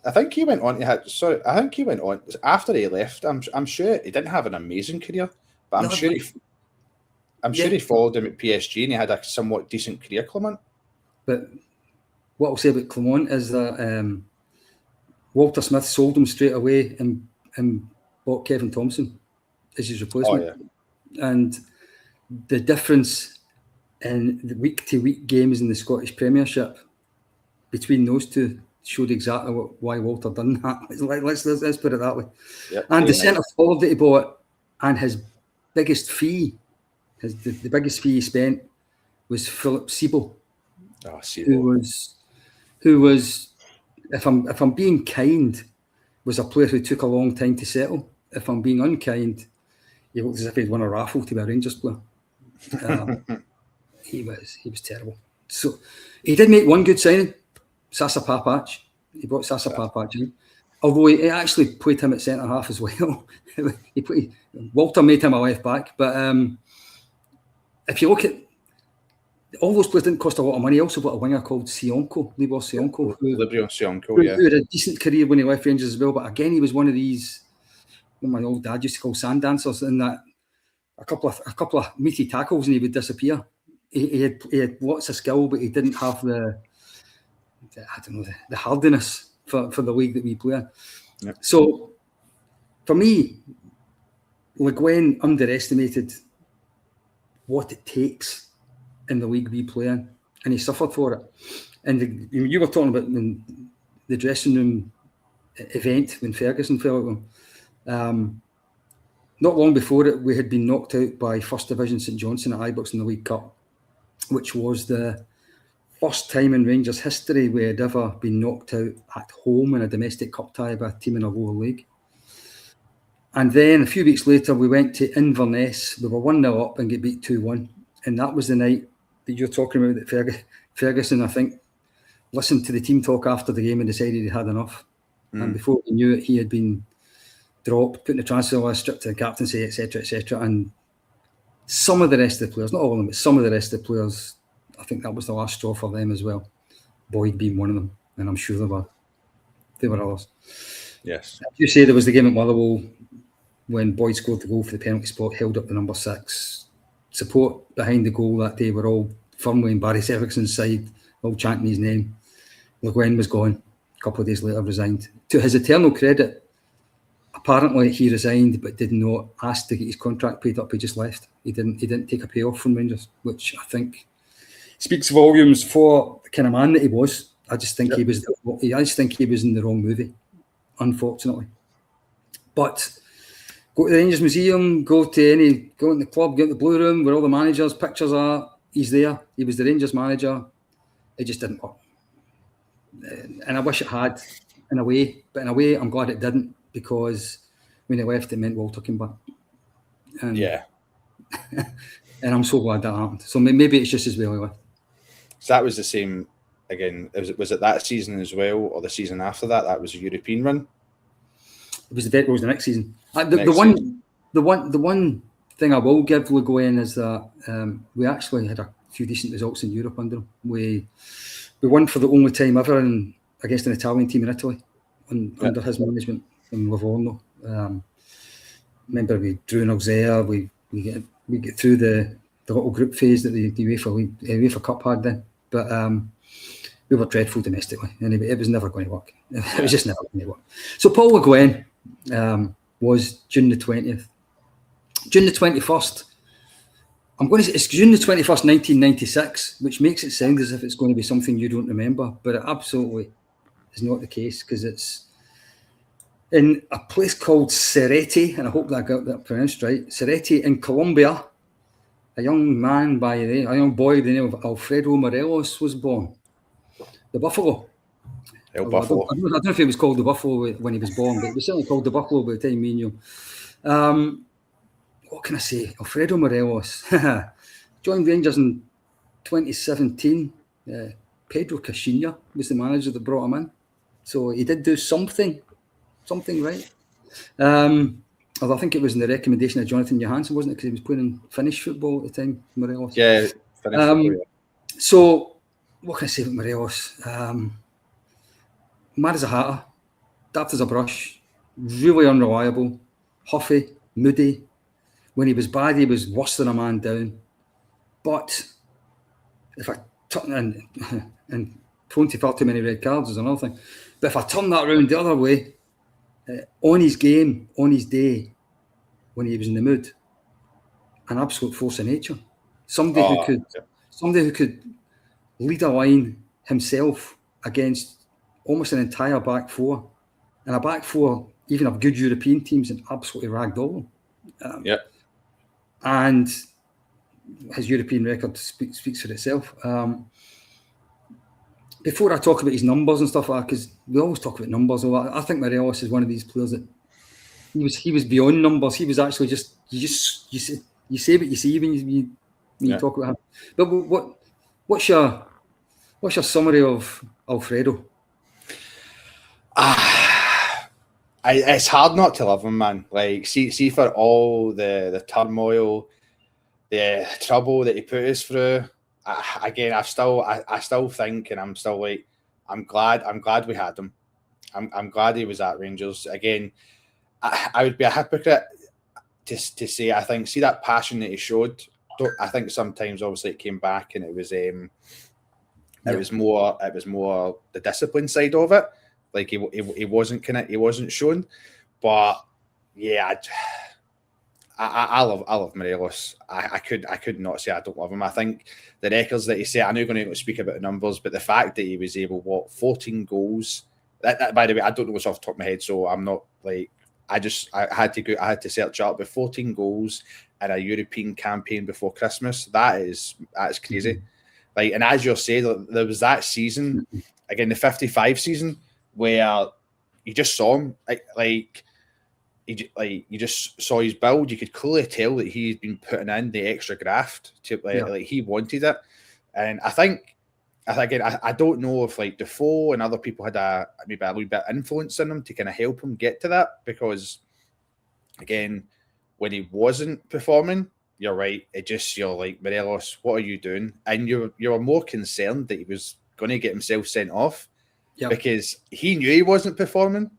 I think he went on to have. Sorry, I think he went on after he left. I'm sure he didn't have an amazing career, but I'm sure he followed him at PSG and he had a somewhat decent career, Clement. But what I'll say about Clement is that Walter Smith sold him straight away and bought Kevin Thompson as his replacement. Oh, yeah. And the difference in the week-to-week games in the Scottish Premiership between those two showed exactly why Walter done that. Let's put it that way. Yep, and the centre forward that he bought, and his biggest fee, the biggest fee he spent was Philip Siebel, who was, if I'm being kind, was a player who took a long time to settle. If I'm being unkind, he looked as if he'd won a raffle to be a Rangers player. He was terrible. So he did make one good signing, Sasa Papac. He brought Sasa Papac in. Although he actually played him at centre half as well. Walter made him a left back. But if you look at all those players, didn't cost a lot of money. He also bought a winger called Sionko, Libor Sionko, who had a decent career when he left Rangers as well. But again, he was one of these, what my old dad used to call sand dancers, in that a couple of meaty tackles and he would disappear. He had lots of skill, but he didn't have the hardiness for the league that we play in. Yep. So for me, Le Guen underestimated what it takes in the league we play in, and he suffered for it. And you were talking about the dressing room event when Ferguson fell at them. Not long before it, we had been knocked out by First Division St Johnstone at Ibrox in the League Cup, which was the first time in Rangers history we had ever been knocked out at home in a domestic cup tie by a team in a lower league. And then a few weeks later, we went to Inverness. We were 1-0 up and get beat 2-1. And that was the night that you're talking about, that Ferguson, I think, listened to the team talk after the game and decided he had enough. And before we knew it, he had been dropped, put in the transfer list, stripped to the captaincy, etc., etc. And some of the rest of the players, not all of them, but some of the rest of the players, I think that was the last straw for them as well. Boyd being one of them, and I'm sure there were others. Yes. You say there was the game at Motherwell when Boyd scored the goal for the penalty spot, held up the number 6. Support behind the goal that day were all firmly on Barry Ferguson's side, all chanting his name. Le Guen was gone. A couple of days later, resigned. To his eternal credit, apparently he resigned but did not ask to get his contract paid up. He just left. He didn't take a payoff from Rangers, which I think speaks volumes for the kind of man that he was. I just think he was in the wrong movie, unfortunately. But go to the Rangers Museum, go in the club, go in the Blue Room where all the managers' pictures are. He's there. He was the Rangers manager. It just didn't work. And I wish it had, in a way. But in a way, I'm glad it didn't, because when he left, it meant Walter came back. And, and I'm so glad that happened. So maybe it's just as well he left. So that was the same again. Was it that season as well, or the season after that? That was a European run. It was the next season. The one thing I will give Le Guen is that we actually had a few decent results in Europe under him. We won for the only time ever against an Italian team in Italy under his management in Livorno. Remember, we drew in Auxerre. We get through the little group phase that the UEFA Cup had then. But we were dreadful domestically. Anyway, it was never going to work. It was just never going to work. So Paul Le Guen was June the 20th. June the 21st. I'm going to say it's June the 21st, 1996, which makes it sound as if it's going to be something you don't remember, but it absolutely is not the case, because it's in a place called Cerretti, and I hope that I got that pronounced right. Cerretti in Colombia. A young boy by the name of Alfredo Morelos was born. The Buffalo. Buffalo. I don't know if he was called the Buffalo when he was born, but he was certainly called the Buffalo by the time me knew him. What can I say? Alfredo Morelos joined Rangers in 2017. Pedro Caixinha was the manager that brought him in. So he did do something right. Although I think it was in the recommendation of Jonathan Johansson, wasn't it? Because he was playing in Finnish football at the time, Morelos. Yeah, Finnish football, yeah. So, what can I say about Morelos? Mad as a hatter, daft as a brush, really unreliable, huffy, moody. When he was bad, he was worse than a man down. But if I turn and prone to far too many red cards is another thing. But if I turn that around the other way, on his game, on his day, when he was in the mood, an absolute force of nature. Somebody who could lead a line himself against almost an entire back four, and a back four, even of good European teams, and absolutely ragdoll them. And his European record speaks for itself. Before I talk about his numbers and stuff like that, because we always talk about numbers, I think Morelos is one of these players that he was beyond numbers. He was actually you say what you see when you talk about him. But what's your summary of Alfredo? It's hard not to love him, man. Like, see for all the turmoil, the trouble that he put us through. I still think, and I'm still like, I'm glad we had him. I'm glad he was at Rangers. Again, I would be a hypocrite to say, I think, see that passion that he showed. I think sometimes obviously it came back and it was more the discipline side of it. Like he wasn't shown. But yeah, I love Morelos. I could not say I don't love him. I think the records that he set, I know you're going to speak about the numbers, but the fact that he was able, 14 goals. That, by the way, I don't know what's off the top of my head, so I'm not like, I had to search up, but 14 goals in a European campaign before Christmas. That's crazy. Like, and as you're saying, there was that season, again, the 55 season, where you just saw him you just saw his build. You could clearly tell that he'd been putting in the extra graft to like he wanted it. And I think I don't know if like Defoe and other people had maybe a little bit of influence in him to kind of help him get to that, because again, when he wasn't performing, you're right. You're like, Morelos, what are you doing? And you were more concerned that he was going to get himself sent off because he knew he wasn't performing,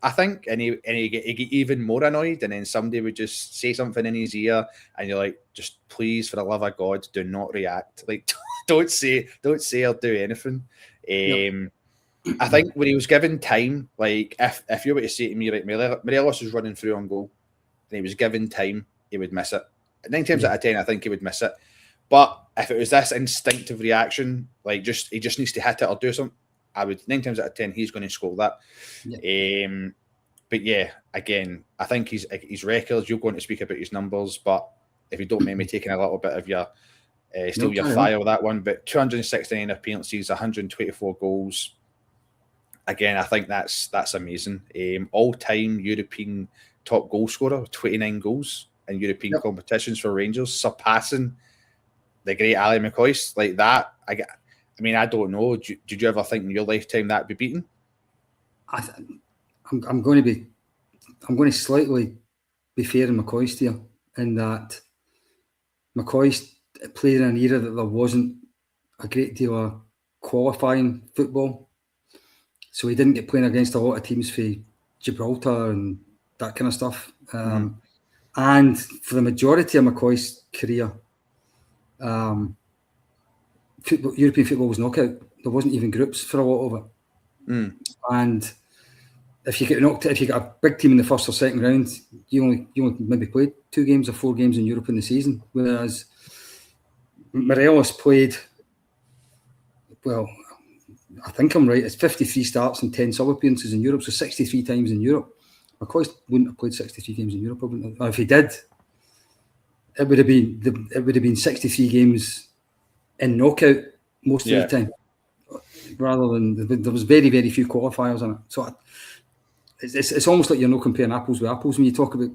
I think, and he get even more annoyed, and then somebody would just say something in his ear, and you're like, just please, for the love of God, do not react. Like, don't say or do anything. I think when he was given time, like if you were to say to me, like, Morelos was running through on goal, and he was given time, he would miss it. 9 times out of 10, I think he would miss it. But if it was this instinctive reaction, like he just needs to hit it or do something, 9 times out of 10, he's going to score that. But yeah, again, I think his records, you're going to speak about his numbers, but if you don't mind me taking a little bit of your fire with that one, but 269 appearances, 124 goals. Again, I think that's amazing. All-time European top goal scorer, 29 goals in European competitions for Rangers, surpassing the great Ali McCoist. Like that, I mean, I don't know. Did you ever think in your lifetime that'd be beaten? I'm going to slightly be fair in McCoist here, in that McCoist played in an era that there wasn't a great deal of qualifying football, so he didn't get playing against a lot of teams for Gibraltar and that kind of stuff. And for the majority of McCoist's career, European football was knockout. There wasn't even groups for a lot of it. And if you get knocked, if you got a big team in the first or second round, you only maybe played 2 games or 4 games in Europe in the season. Whereas Morelos played, well, I think I'm right, it's 53 starts and 10 sub appearances in Europe, so 63 times in Europe. McCoist wouldn't have played 63 games in Europe, wouldn't have. If he did, it would have been 63 games in knockout most of the time, rather than there was very, very few qualifiers in it. So it's almost like you're not comparing apples with apples when you talk about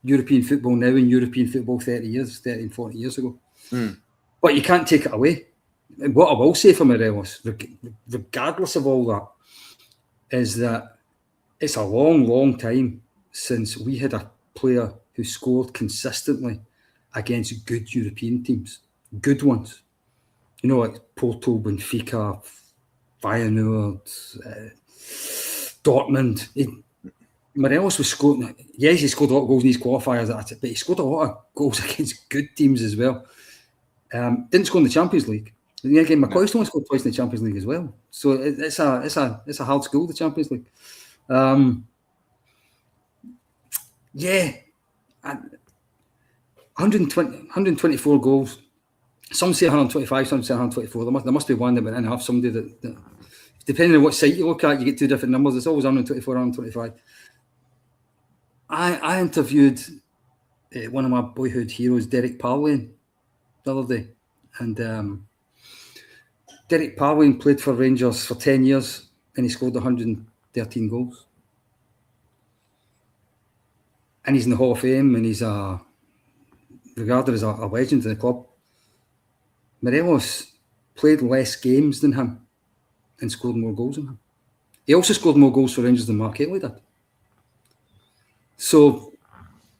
European football now and European football 30 and 40 years ago. But you can't take it away. What I will say for Morelos, regardless of all that, is that it's a long, long time since we had a player who scored consistently against good European teams, good ones. You know, like Porto, Benfica, Feyenoord, Dortmund. Morelos was scoring. Yes, he scored a lot of goals in these qualifiers, but he scored a lot of goals against good teams as well. Didn't score in the Champions League. And again, McCoy's only scored twice in the Champions League as well. So it's a hard school, the Champions League. Yeah, 124 goals. Some say 125, some say 124. There must be one that went in half. Somebody that depending on what site you look at, you get two different numbers. It's always 124, 125. I interviewed one of my boyhood heroes, Derek Parlin, the other day. And Derek Parlin played for Rangers for 10 years and he scored 113 goals. And he's in the Hall of Fame and he's regarded as a legend in the club. Morelos played less games than him and scored more goals than him. He also scored more goals for Rangers than Mark Hateley did. So,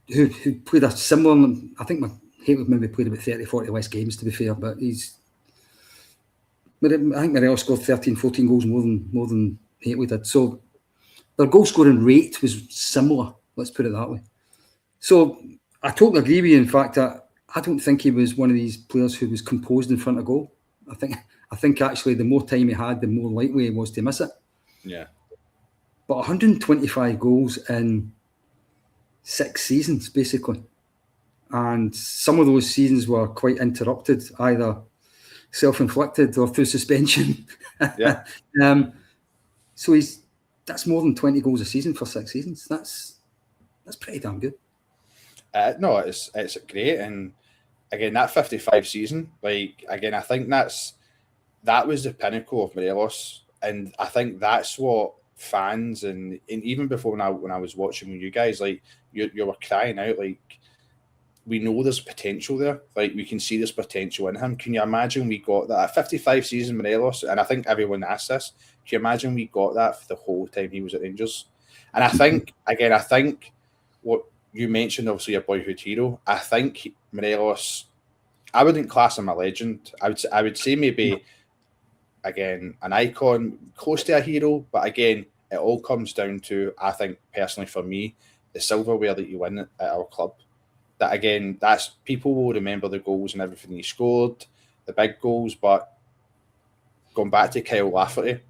who played a similar, I think Hateley maybe played about 30, 40 less games, to be fair, but I think Morelos scored 13, 14 goals more than Hateley did. So, their goal scoring rate was similar, let's put it that way. So, I totally agree with you, in fact, that I don't think he was one of these players who was composed in front of goal. I think actually the more time he had, the more likely he was to miss it. Yeah. But 125 goals in 6 seasons, basically. And some of those seasons were quite interrupted, either self-inflicted or through suspension. Yeah. So that's more than 20 goals a season for 6 seasons. That's pretty damn good. No, it's great, and again that 55 season, like again, I think that was the pinnacle of Morelos, and I think that's what fans and even before when I was watching with you guys, like you were crying out, like we know there's potential there, like we can see there's potential in him. Can you imagine we got that at 55 season Morelos? And I think everyone asked this. Can you imagine we got that for the whole time he was at Rangers? And I think what you mentioned, obviously your boyhood hero. I think Morelos, I wouldn't class him a legend. I would say maybe, again, an icon, close to a hero. But again, it all comes down to, I think personally for me, the silverware that you win at our club. That again, that's people will remember the goals and everything he scored, the big goals. But going back to Kyle Lafferty,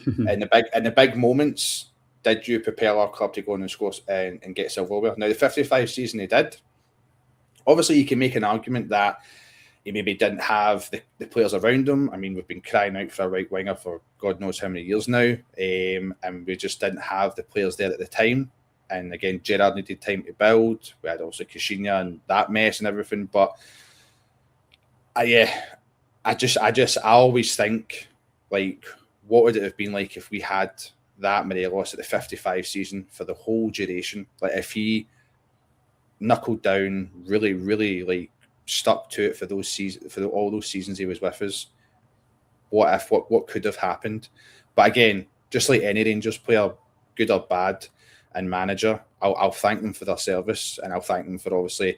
in the big moments. Did you prepare our club to go on and score and get silverware? Now, the 55 season he did. Obviously, you can make an argument that he maybe didn't have the players around him. I mean, we've been crying out for a right winger for God knows how many years now, and we just didn't have the players there at the time. And again, Gerrard needed time to build. We had also Caixinha and that mess and everything. But I always think, like, what would it have been like if we had that Morelos at the 55 season for the whole duration? Like if he knuckled down, really, really like stuck to it for those seasons, for all those seasons he was with us, what could have happened? But again, just like any Rangers player, good or bad, and manager, I'll thank them for their service, and I'll thank them for obviously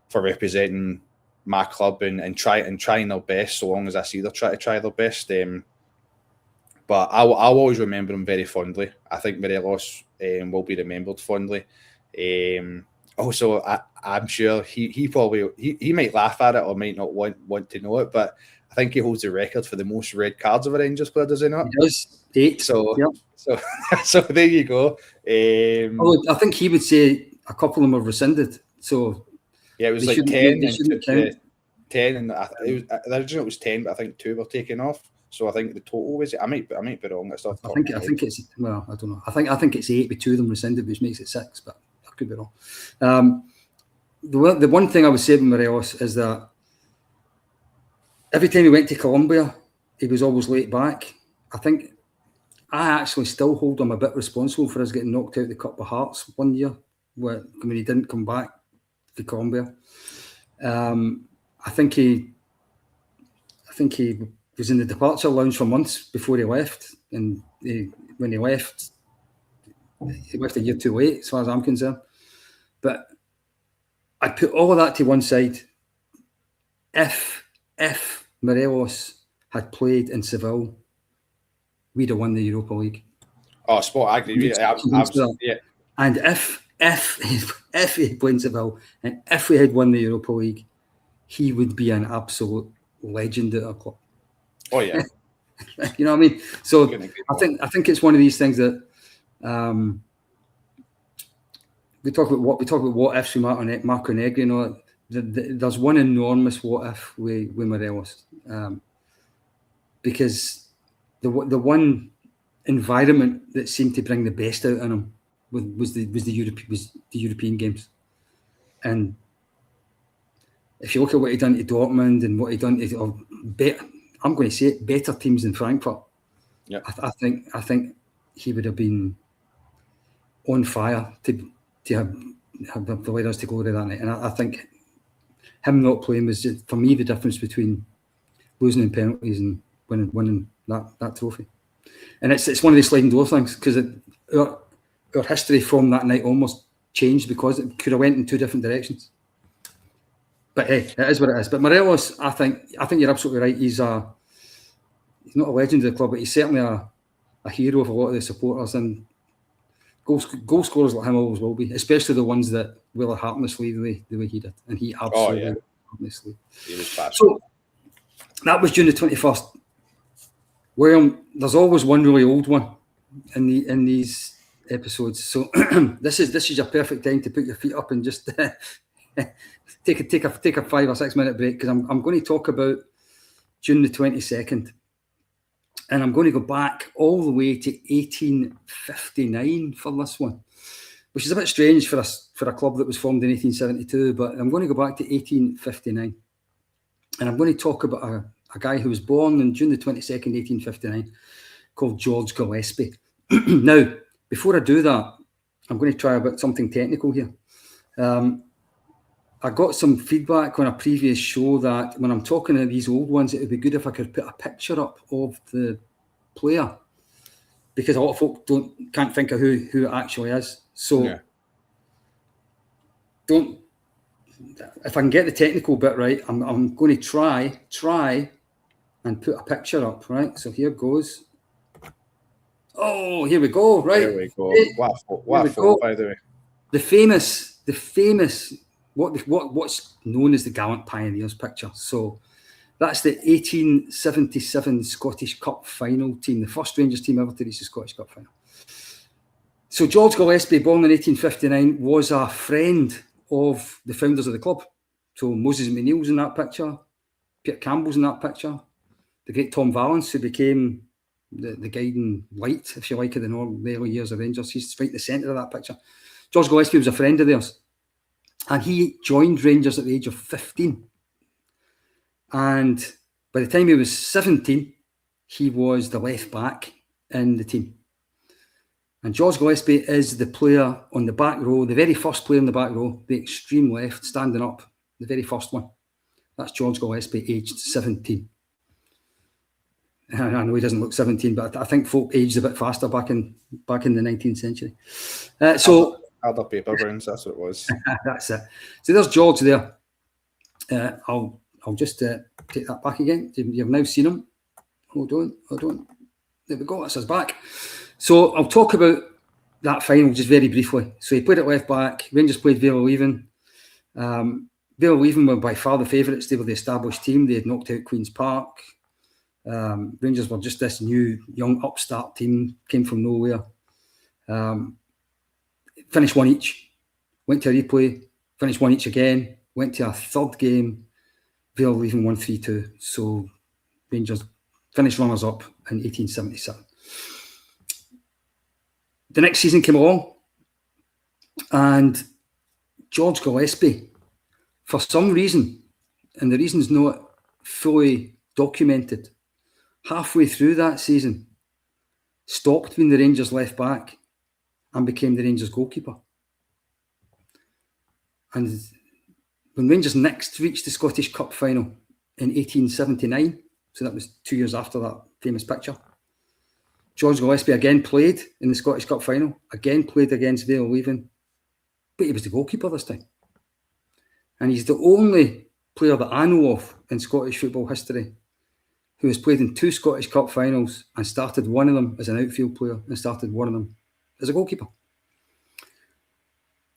for representing my club and trying their best, so long as I see they're trying to try their best. But I'll always remember him very fondly. I think Morelos will be remembered fondly. Also, I'm sure he probably might laugh at it or might not want to know it, but I think he holds the record for the most red cards of a Rangers player, does he not? He does, 8. So, yep. so there you go. I think he would say a couple of them are rescinded. So yeah, it was like 10 and 10, and the original was 10, but I think 2 were taken off. So I think the total was, I might be wrong. I think it's, well, I don't know. I think it's 8 with 2 of them rescinded, which makes it 6, but I could be wrong. The one thing I would say about Morelos is that every time he went to Colombia, he was always late back. I think I actually still hold him a bit responsible for us getting knocked out of the Cup of Hearts one year when he didn't come back to Colombia. I think he was in the departure lounge for months before he left, and when he left a year too late, as far as I'm concerned. But I put all of that to one side. If Morelos had played in Seville, we'd have won the Europa League. Oh, spot! I agree with you. Absolutely. Yeah. And if he had played in Seville, and if we had won the Europa League, he would be an absolute legend at our club. Oh yeah. You know what I mean? So I think it's one of these things that we talk about what ifs with Marco Negri. You know, there's one enormous what if with Morelos, because the one environment that seemed to bring the best out in him was the European games. And if you look at what he done to Dortmund and what he done to I'm going to say it, better teams than Frankfurt. Yeah, I think he would have been on fire to have the leaders to glory that night. And I think him not playing was just, for me, the difference between losing in penalties and winning that trophy. And it's one of these sliding door things, because our history from that night almost changed because it could have went in two different directions. But hey, it is what it is. But Morelos, I think you're absolutely right. He's not a legend of the club, but he's certainly a hero of a lot of the supporters, and goal scorers like him always will be, especially the ones that wear their heart on the sleeve the way he did. And he absolutely heart on the sleeve. He was passionate. So that was June the 21st. William, there's always one really old one in these episodes. So this is your perfect time to put your feet up and just take a 5 or 6 minute break, because I'm going to talk about June the 22nd, and I'm going to go back all the way to 1859 for this one, which is a bit strange for a club that was formed in 1872. But I'm going to go back to 1859, and I'm going to talk about a guy who was born on June the 22nd, 1859, called George Gillespie. Now, before I do that, I'm going to try about something technical here. I got some feedback on a previous show that when I'm talking about these old ones, it would be good if I could put a picture up of the player, because a lot of folk can't think of who it actually is. So if I can get the technical bit right, I'm going to try and put a picture up, right? So here goes. Oh, here we go, right? There we go. What a photo, by the way. The famous what's known as the Gallant Pioneers picture. So that's the 1877 Scottish Cup final team, the first Rangers team ever to reach the Scottish Cup final. So George Gillespie, born in 1859, was a friend of the founders of the club. So Moses McNeil's in that picture, Peter Campbell's in that picture, the great Tom Valance, who became the guiding light, if you like, of the early years of Rangers. He's right in the centre of that picture. George Gillespie was a friend of theirs, and he joined Rangers at the age of 15. And by the time he was 17, he was the left back in the team. And George Gillespie is the player on the back row, the very first player in the back row, the extreme left, standing up, the very first one. That's George Gillespie, aged 17. I know he doesn't look 17, but I think folk aged a bit faster back in the 19th century. Other paper rounds, that's what it was. That's it. So there's George there. I'll just take that back again. You've now seen him. Hold on. There we go. That's his back. So I'll talk about that final just very briefly. So he played at left back. Rangers played Vale of Leven. Vale of Leven were by far the favourites. They were the established team. They had knocked out Queen's Park. Rangers were just this new, young, upstart team, came from nowhere. Finished one each, went to a replay, finished one each again, went to a third game, Vale of Leven won 3-2. So Rangers finished runners-up in 1877. The next season came along, and George Gillespie, for some reason, and the reason's not fully documented, halfway through that season, stopped being the Rangers left back and became the Rangers goalkeeper. And when Rangers next reached the Scottish Cup final in 1879, so that was 2 years after that famous picture, George Gillespie again played in the Scottish Cup final, again played against Vale of Leven, but he was the goalkeeper this time. And he's the only player that I know of in Scottish football history who has played in 2 Scottish Cup finals and started one of them as an outfield player and started one of them as a goalkeeper.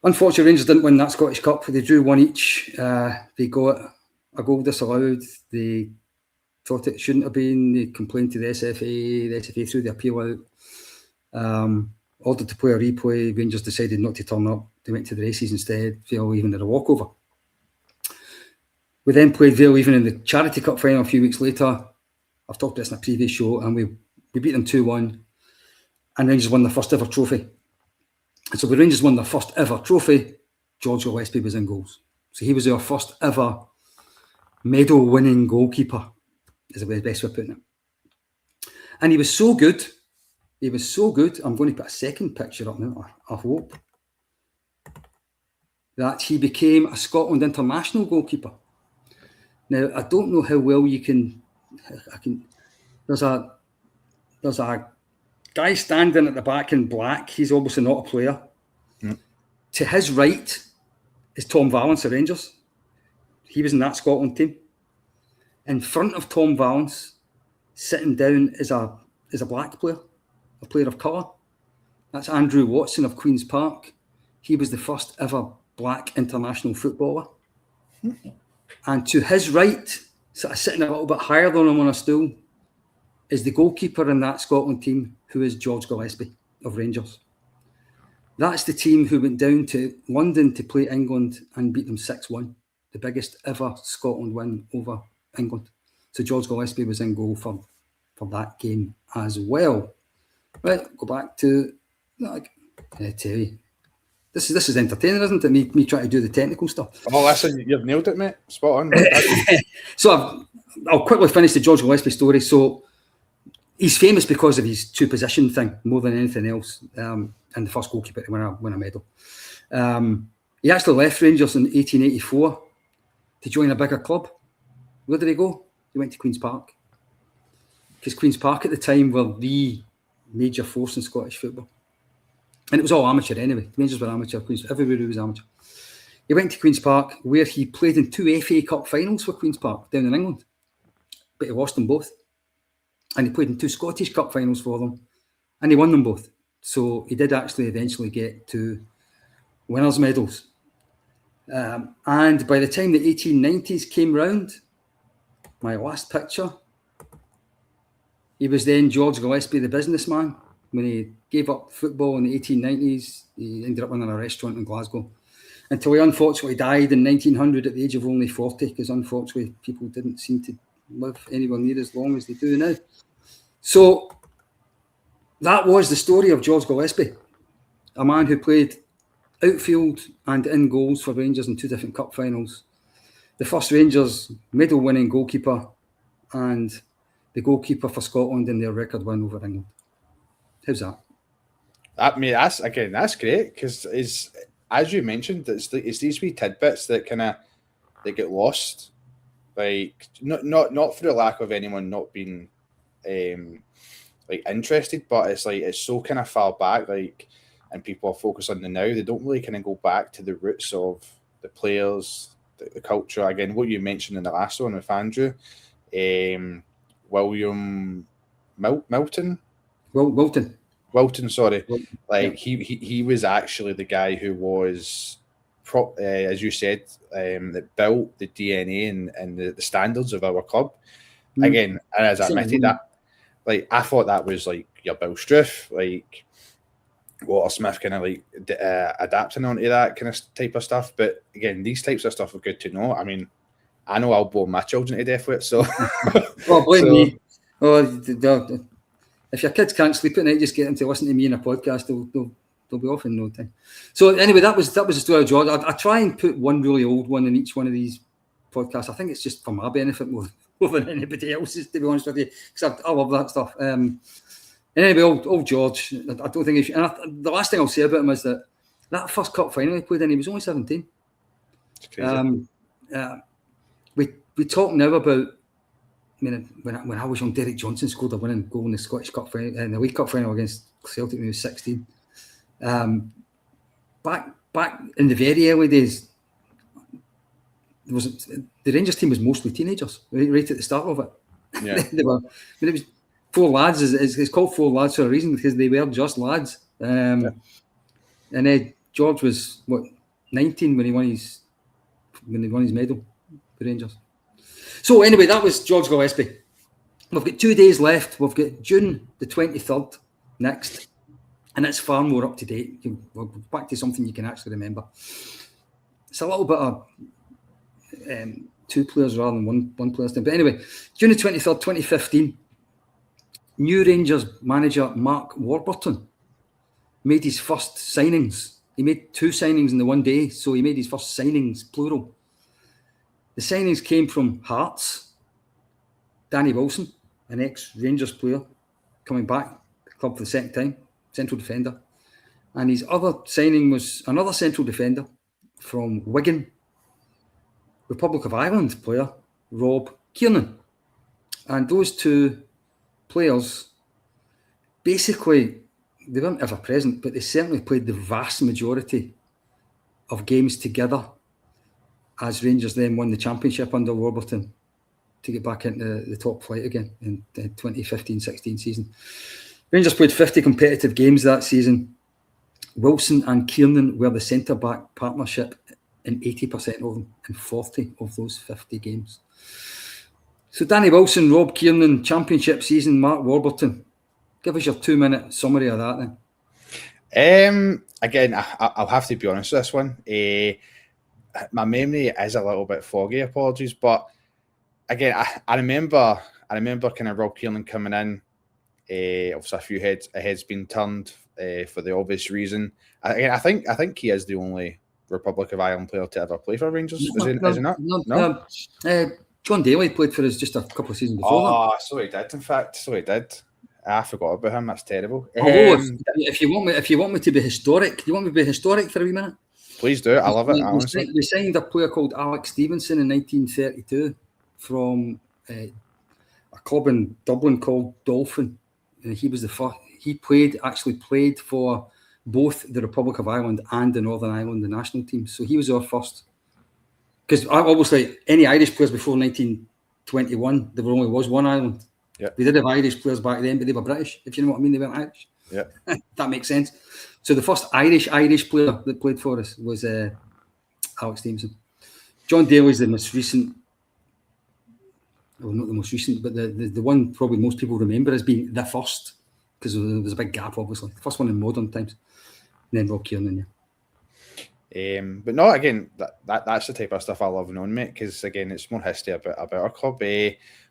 Unfortunately, Rangers didn't win that Scottish Cup. They drew 1 each. They got a goal disallowed. They thought it shouldn't have been. They complained to the SFA. The SFA threw the appeal out. Ordered to play a replay. Rangers decided not to turn up. They went to the races instead. Vale even had a walkover. We then played Vale even in the Charity Cup final a few weeks later. I've talked about this in a previous show, and we beat them 2-1, and Rangers won their first ever trophy. And so when Rangers won their first ever trophy, George Gillespie was in goals. So he was our first ever medal-winning goalkeeper, is the best way of putting it. And he was so good. I'm going to put a second picture up now, I hope, that he became a Scotland international goalkeeper. Now, I don't know how well you can. There's a guy standing at the back in black. He's obviously not a player. To his right is Tom Valance of Rangers. He was in that Scotland team. In front of Tom Valance, sitting down, is a black player, a player of colour. That's Andrew Watson of Queen's Park. He was the first ever black international footballer. And to his right, sort of sitting a little bit higher than him on a stool, is the goalkeeper in that Scotland team, who is George Gillespie of Rangers. That's the team who went down to London to play England and beat them 6-1, the biggest ever Scotland win over England. So George Gillespie was in goal for that game as well. Right, go back to, I tell you, this is entertaining, isn't it? Me trying to do the technical stuff. Oh, listen, you've nailed it, mate. Spot on. So I'll quickly finish the George Gillespie story. So he's famous because of his 2-position thing more than anything else, and the first goalkeeper to win a medal. He actually left Rangers in 1884 to join a bigger club. Where did he go? He went to Queen's Park. Because Queen's Park at the time were the major force in Scottish football. And it was all amateur anyway. Rangers were amateur. Everywhere he was amateur. He went to Queen's Park, where he played in 2 FA Cup finals for Queen's Park down in England. But he lost them both. And he played in 2 Scottish Cup finals for them. And he won them both. So he did actually eventually get 2 winners' medals. And by the time the 1890s came round, my last picture, he was then George Gillespie, the businessman. When he gave up football in the 1890s, he ended up running a restaurant in Glasgow until he unfortunately died in 1900 at the age of only 40, because unfortunately people didn't seem to live anywhere near as long as they do now. So that was the story of George Gillespie, a man who played outfield and in goals for Rangers in 2 different cup finals. The first Rangers medal-winning goalkeeper and the goalkeeper for Scotland in their record win over England. How's that? That's great, because as you mentioned, it's these wee tidbits that they get lost, like not for the lack of anyone not being interested, but it's so kind of far back, and people are focused on the now. They don't really kind of go back to the roots of the players, the culture. Again, what you mentioned in the last one with Andrew, William Wilton. Sorry. He was actually the guy who was, as you said, that built the DNA and the standards of our club. Again, as I admitted that, I thought that was your Bill Struth, Walter Smith kind of adapting onto that kind of type of stuff. But again, these types of stuff are good to know. I mean, I know I'll bore my children to death with it, so. Well, blame me. Oh, if your kids can't sleep at night, just get them to listen to me in a podcast. They'll be off in no time. So anyway, that was the story of George. I try and put one really old one in each one of these podcasts. I think it's just for my benefit more than anybody else's, to be honest with you, because I love that stuff. Anyway, old George, I don't think he should. And the last thing I'll say about him is that first cup final he played in, he was only 17. It's crazy. We talk now about, I mean, when I was young, Derek Johnson scored a winning goal in the Scottish Cup final, in the League Cup final against Celtic when he was 16. Back back in the very early days, the Rangers team was mostly teenagers right at the start of it. Yeah. It was 4 lads. It's called 4 lads for a reason, because they were just lads. And then George was 19 when he won his medal for Rangers. So anyway, that was George Gillespie. We've got 2 days left. We've got June the 23rd next, and it's far more up to date. We're back to something you can actually remember. It's a little bit of 2 players rather than one player's team. But anyway, June the 23rd, 2015, new Rangers manager Mark Warburton made his first signings. He made 2 signings in the one day, so he made his first signings, plural. The signings came from Hearts, Danny Wilson, an ex-Rangers player, coming back to the club for the second time, central defender. And his other signing was another central defender from Wigan, Republic of Ireland player, Rob Kiernan. And those 2 players, basically, they weren't ever present, but they certainly played the vast majority of games together as Rangers then won the championship under Warburton to get back into the top flight again in the 2015-16 season. Rangers played 50 competitive games that season. Wilson and Kiernan were the centre-back partnership in 80% of them, in 40 of those 50 games. So Danny Wilson, Rob Kiernan, championship season, Mark Warburton. Give us your 2-minute summary of that then. Again, I'll have to be honest with this one. My memory is a little bit foggy, apologies, but again, I remember kind of Rob Kiernan coming in. Obviously, a few heads been turned for the obvious reason. I think he is the only Republic of Ireland player to ever play for Rangers. Is he not? No. John Daly played for us just a couple of seasons before that. Oh, so he did. In fact, so he did. I forgot about him. That's terrible. If you want me to be historic, do you want me to be historic for a wee minute? Please do. I love it. Honestly, we signed a player called Alex Stevenson in 1932 from a club in Dublin called Dolphin. He was the first. He actually played for both the Republic of Ireland and the Northern Ireland, the national team. So he was our first. Because obviously, any Irish players before 1921, there only was one Ireland. Yeah. We did have Irish players back then, but they were British, if you know what I mean. They weren't Irish. Yeah. That makes sense. So the first Irish player that played for us was Alex Stevenson. John Daly is the most recent, well, not the most recent, but the one probably most people remember as being the first, because there was a big gap, obviously. The first one in modern times. And then Rob Kiernan, yeah. But no, again, that's the type of stuff I love knowing, mate, because again, it's more history about our club.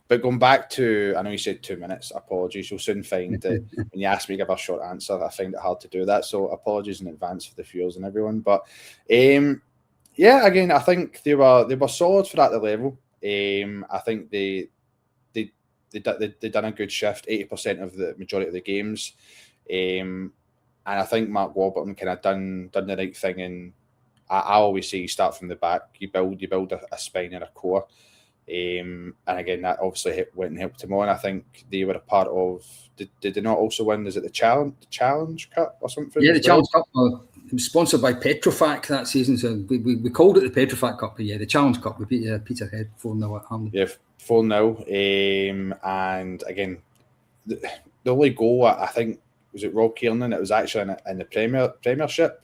But going back to, I know you said 2 minutes, apologies. You'll soon find that when you ask me to give a short answer, I find it hard to do that. So apologies in advance for the viewers and everyone. But yeah, again, I think they were solid for at the level. I think they done a good shift, 80% of the majority of the games. And I think Mark Warburton kind of done the right thing. And I always say you start from the back, you build a spine and a core. And again, that obviously went and helped him on. I think they were a part of. Did they not also win? Is it the Challenge Cup or something? Yeah, the Challenge Cup. It was sponsored by Petrofac that season, so we called it the Petrofac Cup. But yeah, the Challenge Cup. We beat Peterhead 4-0 at Hamley. Yeah, 4-0. And again, the only goal I think was it Rob Kiernan. It was actually in the Premiership,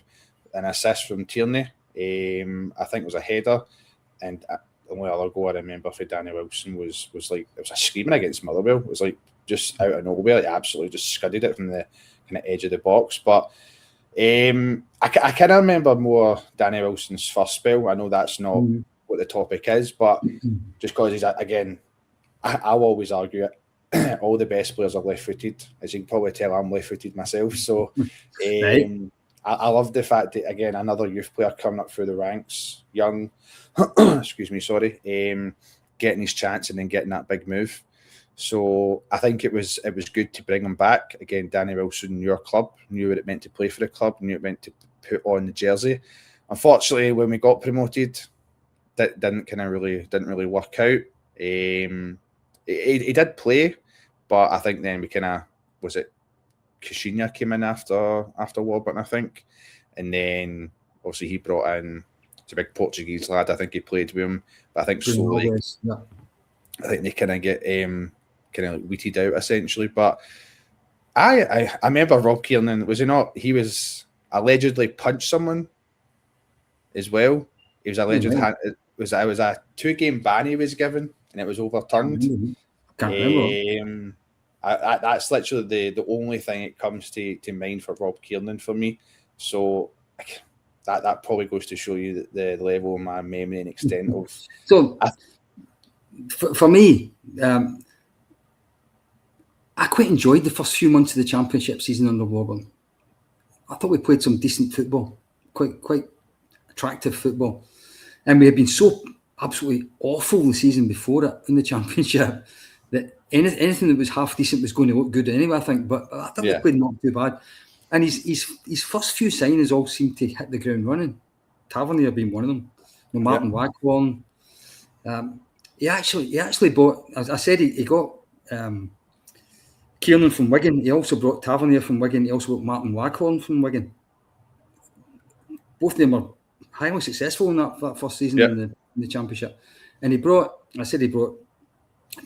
an assist from Tierney. I think it was a header, and the only other goal I remember for Danny Wilson was like it was a screaming against Motherwell. It was like just out of nowhere, he absolutely just scudded it from the kind of edge of the box. But I kind of remember more Danny Wilson's first spell. I know that's not what the topic is, but just because he's again, I'll always argue it. All the best players are left-footed, as you can probably tell. I'm left-footed myself, so right. I love the fact that again another youth player coming up through the ranks, young. Excuse me, sorry. Getting his chance and then getting that big move. So I think it was good to bring him back. Again, Danny Wilson, your club, knew what it meant to play for the club, knew it meant to put on the jersey. Unfortunately, when we got promoted, that didn't really work out. He did play, but I think then we kind of was it Kushinya came in after Warburton, I think, and then obviously he brought in, it's a big Portuguese lad. I think he played with him, but I think slowly, I think they kind of get kind of weeded out essentially. But I remember Rob Kiernan, was he not? He was allegedly punched someone as well. He was alleged it was a 2-game ban he was given, and it was overturned. Can't remember. That's literally the only thing it comes to mind for Rob Kiernan for me. So that probably goes to show you the level of my memory and extent of. So for me, I quite enjoyed the first few months of the Championship season under Warburton. I thought we played some decent football, quite attractive football, and we had been so absolutely awful the season before it in the Championship that anything that was half decent was going to look good anyway, I think. But I thought we played not too bad. And his first few signings all seemed to hit the ground running. Tavernier being one of them. Martin Waghorn. He actually bought, as I said, he got Kiernan from Wigan. He also brought Tavernier from Wigan. He also brought Martin Waghorn from Wigan. Both of them were highly successful in that first season in the Championship. And he brought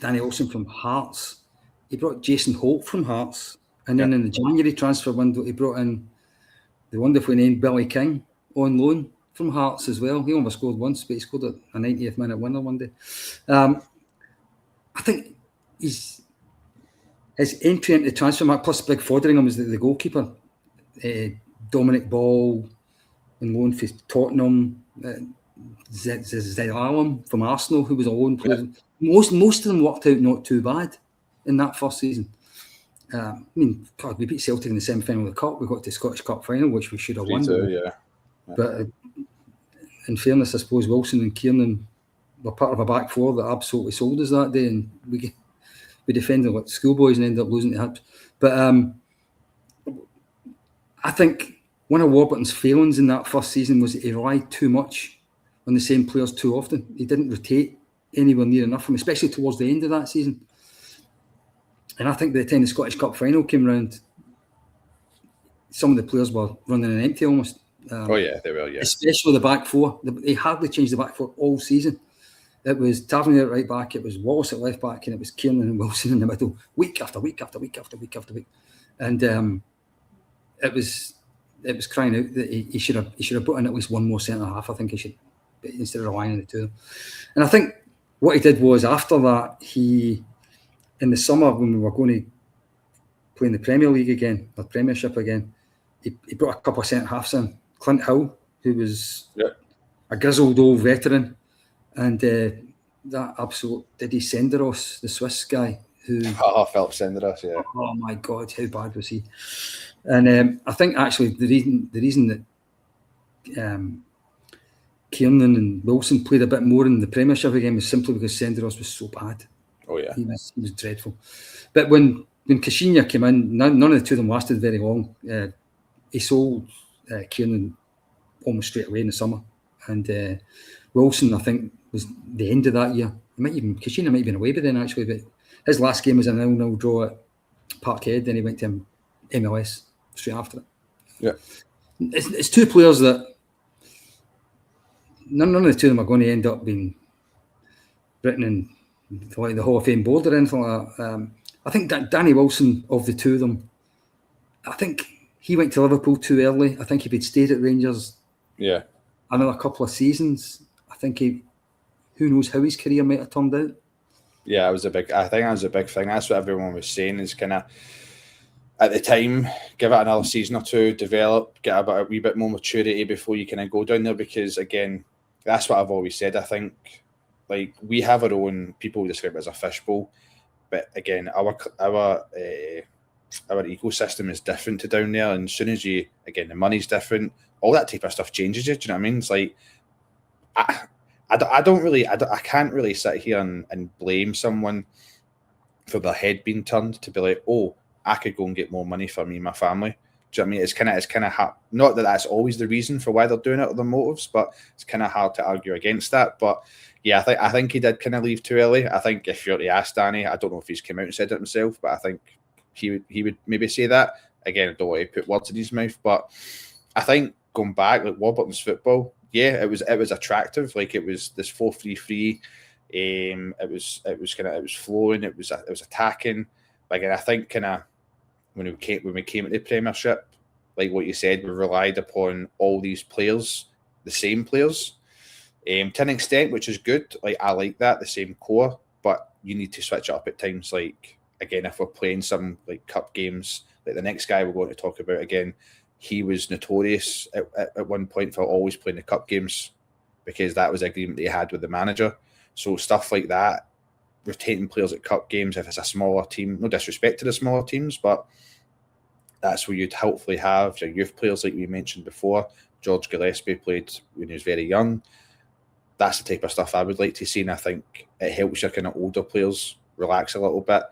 Danny Olsen from Hearts. He brought Jason Holt from Hearts. And then in the January transfer window, he brought in the wonderfully named Billy King on loan from Hearts as well. He only scored once, but he scored a 90th minute winner one day. I think his entry into the transfer market, plus Big Fotheringham was the goalkeeper. Dominic Ball on loan for Tottenham. Zelalem from Arsenal, who was a loan player. Most of them worked out not too bad in that first season. We beat Celtic in the semi-final of the Cup. We got to the Scottish Cup final, which we should have won. But in fairness, I suppose Wilson and Kiernan were part of a back four that absolutely sold us that day, and we defended like schoolboys and ended up losing to Hibs. But I think one of Warburton's failings in that first season was that he relied too much on the same players too often. He didn't rotate anywhere near enough from, especially towards the end of that season. And I think by the time the Scottish Cup final came round, some of the players were running an empty almost. They were, especially the back four. They hardly changed the back four all season. It was Tavernier at right back, it was Wallace at left back, and it was Kiernan and Wilson in the middle, week after week after week after week after week. And it was crying out that he should have put in at least one more centre half. I think he should, instead of relying on the two. And I think what he did was, after that, in the summer when we were going to play in the Premier League again, or Premiership again, he brought a couple of centre halves in. Clint Hill, who was a grizzled old veteran, and that absolute Didi Senderos, the Swiss guy, who Philip Senderos, oh my God, how bad was he? And I think actually the reason that Kiernan and Wilson played a bit more in the Premiership again was simply because Senderos was so bad. He was dreadful. But when Kashinya came in, none of the two of them lasted very long. He sold Kiernan almost straight away in the summer, and Wilson, I think, was the end of that year. Kashinya might have been away by then actually, but his last game was a 0-0 draw at Parkhead. Then he went to MLS straight after it. It's two players that none of the two of them are going to end up being written in like the Hall of Fame board or anything like that. I think that Danny Wilson, of the two of them, I think he went to Liverpool too early. I think if he'd stayed at Rangers another couple of seasons, I think who knows how his career might have turned out. I think that was a big thing. That's what everyone was saying, is kind of, at the time, give it another season or two, develop, get a wee bit more maturity before you kind of go down there, because again, that's what I've always said. I think, like, we have our own, people describe it as a fishbowl, but again, our ecosystem is different to down there, and as soon as the money's different, all that type of stuff changes you. Do you know what I mean? It's like, I can't really sit here and blame someone for their head being turned to be like, oh, I could go and get more money for me and my family. Do you know what I mean? It's kind of not that that's always the reason for why they're doing it or the motives, but it's kind of hard to argue against that. But yeah, I think he did kind of leave too early. I think if you were to ask Danny, I don't know if he's come out and said it himself, but I think he would maybe say that. Again, I don't want to put words in his mouth, but I think going back, like Warburton's football, yeah, it was attractive. Like it was this 4-3-3. It was flowing. It was attacking. Like, and I think kind of when we came into the Premiership, like what you said, we relied upon all these players, the same players, to an extent, which is good. Like I like that, the same core, but you need to switch it up at times. Like again, if we're playing some like cup games, like the next guy we're going to talk about again, he was notorious at one point for always playing the cup games because that was the agreement that he had with the manager. So stuff like that, rotating players at cup games if it's a smaller team, no disrespect to the smaller teams, but that's where you'd hopefully have your youth players like we mentioned before. George Gillespie played when he was very young. That's the type of stuff I would like to see, and I think it helps your kind of older players relax a little bit,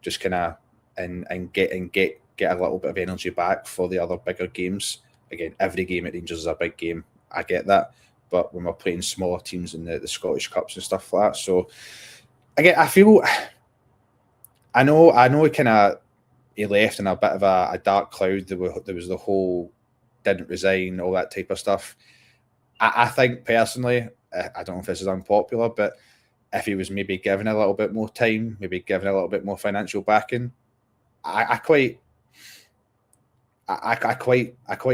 just kind of and get a little bit of energy back for the other bigger games. Again, every game at Rangers is a big game. I get that, but when we're playing smaller teams in the Scottish Cups and stuff like that, so again, I feel I know kind of he left in a bit of a dark cloud. There was the whole didn't resign, all that type of stuff. I think personally, I don't know if this is unpopular, but if he was maybe given a little bit more time, maybe given a little bit more financial backing, I quite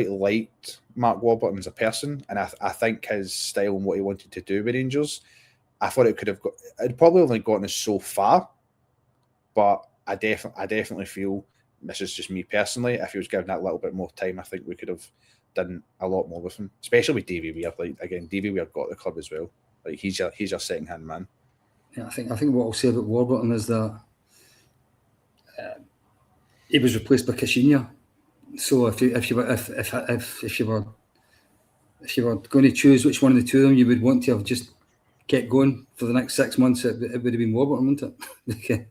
liked Mark Warburton as a person, and I think his style and what he wanted to do with Rangers, I thought it probably only gotten us so far, but I definitely feel, this is just me personally, if he was given that little bit more time, I think we could have done a lot more with him, especially with Davy Weir. Like again, Davy Weir got the club as well. Like he's your second hand man. Yeah, I think what I'll say about Warburton is that he was replaced by Caixinha. So if you were going to choose which one of the two of them you would want to have just kept going for the next 6 months, it would have been Warburton, wouldn't it?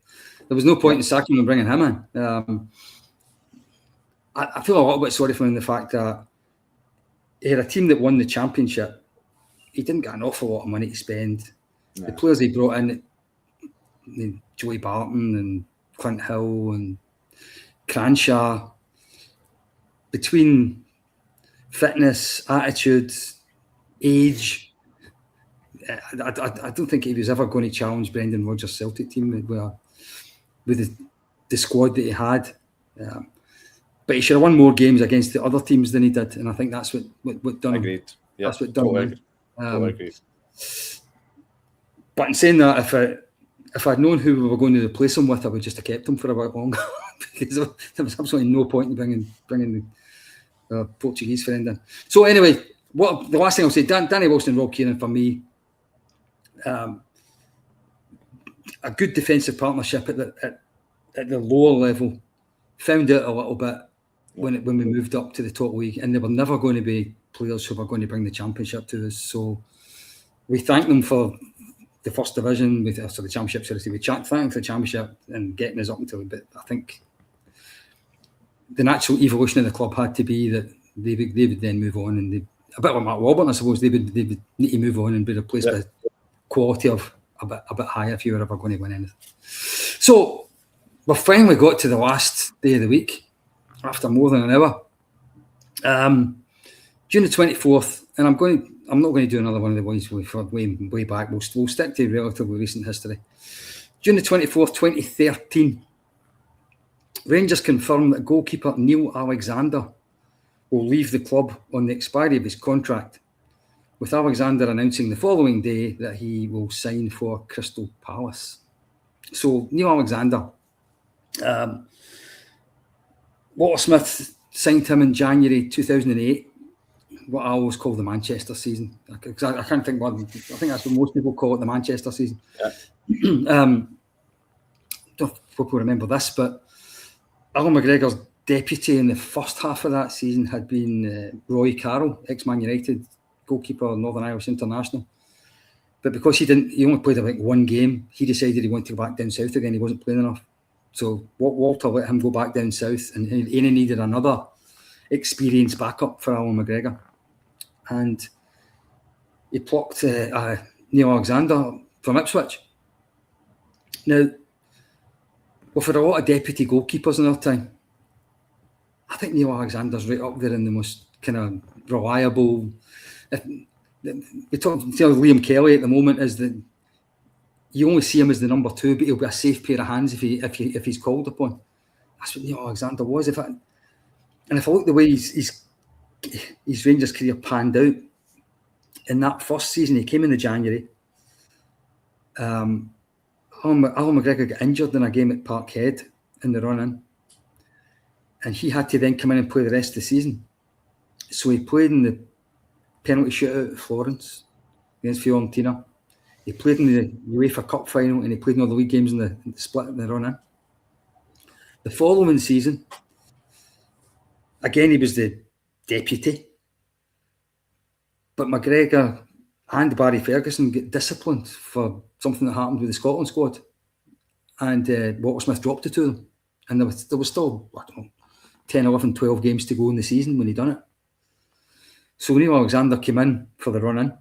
There was no point in sacking him and bringing him in. I feel a little bit sorry for him in the fact that he had a team that won the championship. He didn't get an awful lot of money to spend. No. The players he brought in, Joey Barton and Clint Hill and Cranshaw, between fitness, attitude, age, I don't think he was ever going to challenge Brendan Rodgers' Celtic team with the squad that he had. But he should have won more games against the other teams than he did, and I think that's what done. Agreed. Yeah, that's what done. Totally agree. But in saying that, if I'd known who we were going to replace him with, I would just have kept him for a bit longer because there was absolutely no point in bringing the Portuguese friend in. So anyway, the last thing I'll say, Danny Wilson, Rob Kieran, for me, a good defensive partnership at the lower level. Found out a little bit when we moved up to the top league, and they were never going to be players who were going to bring the championship to us. So we thank them for the first division, the championship. Seriously, we thank them for the championship and getting us up until. But I think the natural evolution of the club had to be that they would then move on, and a bit like Mark Warburton, I suppose they would need to move on and be replaced by quality of a bit higher if you were ever going to win anything. So we've finally got to the last day of the week after more than an hour. June the 24th, and I'm not going to do another one of the ones way back. We'll stick to relatively recent history. June the 24th, 2013, Rangers confirmed that goalkeeper Neil Alexander will leave the club on the expiry of his contract, with Alexander announcing the following day that he will sign for Crystal Palace. So Neil Alexander, Walter Smith signed him in January 2008, what I always call the Manchester season. Because I can't think what, I think that's what most people call it, the Manchester season. Yeah. Don't know if people remember this, but Alan McGregor's deputy in the first half of that season had been Roy Carroll, ex-Man United goalkeeper, Northern Irish international. But because he only played like one game, he decided he wanted to go back down south again. He wasn't playing enough. So Walter let him go back down south, and he needed another experienced backup for Alan McGregor. And he plucked Neil Alexander from Ipswich. Now, we've had a lot of deputy goalkeepers in our time. I think Neil Alexander's right up there in the most kind of reliable. We talk Liam Kelly at the moment is that you only see him as the number 2, but he'll be a safe pair of hands if he's called upon. That's what Neil Alexander was. If I look the way his Rangers career panned out in that first season, he came in the January. Alan McGregor got injured in a game at Parkhead in the run-in, and he had to then come in and play the rest of the season. So he played in the penalty shootout at Florence against Fiorentina. He played in the UEFA Cup final, and he played in all the league games in the split in the run-in. The following season, again, he was the deputy. But McGregor and Barry Ferguson get disciplined for something that happened with the Scotland squad. And Walter Smith dropped the two of them. And there was still, 10, 11, 12 games to go in the season when he done it. So Neil Alexander came in for the run-in.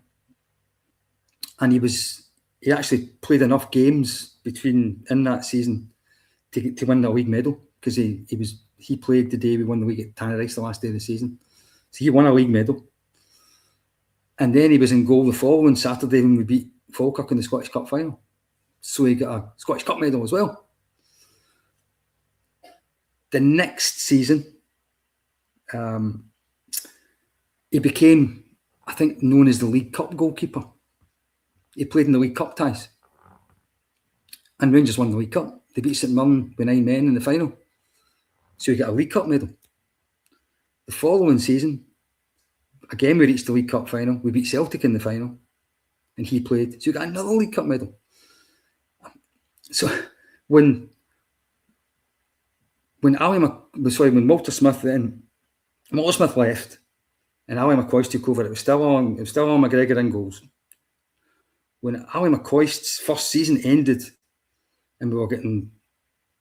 And he actually played enough games in that season to win the league medal, because he played the day we won the league at Tannadice, the last day of the season. So he won a league medal. And then he was in goal the following Saturday when we beat Falkirk in the Scottish Cup final. So he got a Scottish Cup medal as well. The next season, he became, I think, known as the League Cup goalkeeper. He played in the League Cup ties. And Rangers won the League Cup. They beat St Mirren with 9 men in the final. So he got a League Cup medal. The following season, again, we reached the League Cup final. We beat Celtic in the final, and he played. So he got another League Cup medal. So when Walter Smith left, and Ali McCoist took over, it was still Alan McGregor in goals. When Ali McCoist's first season ended, and we were getting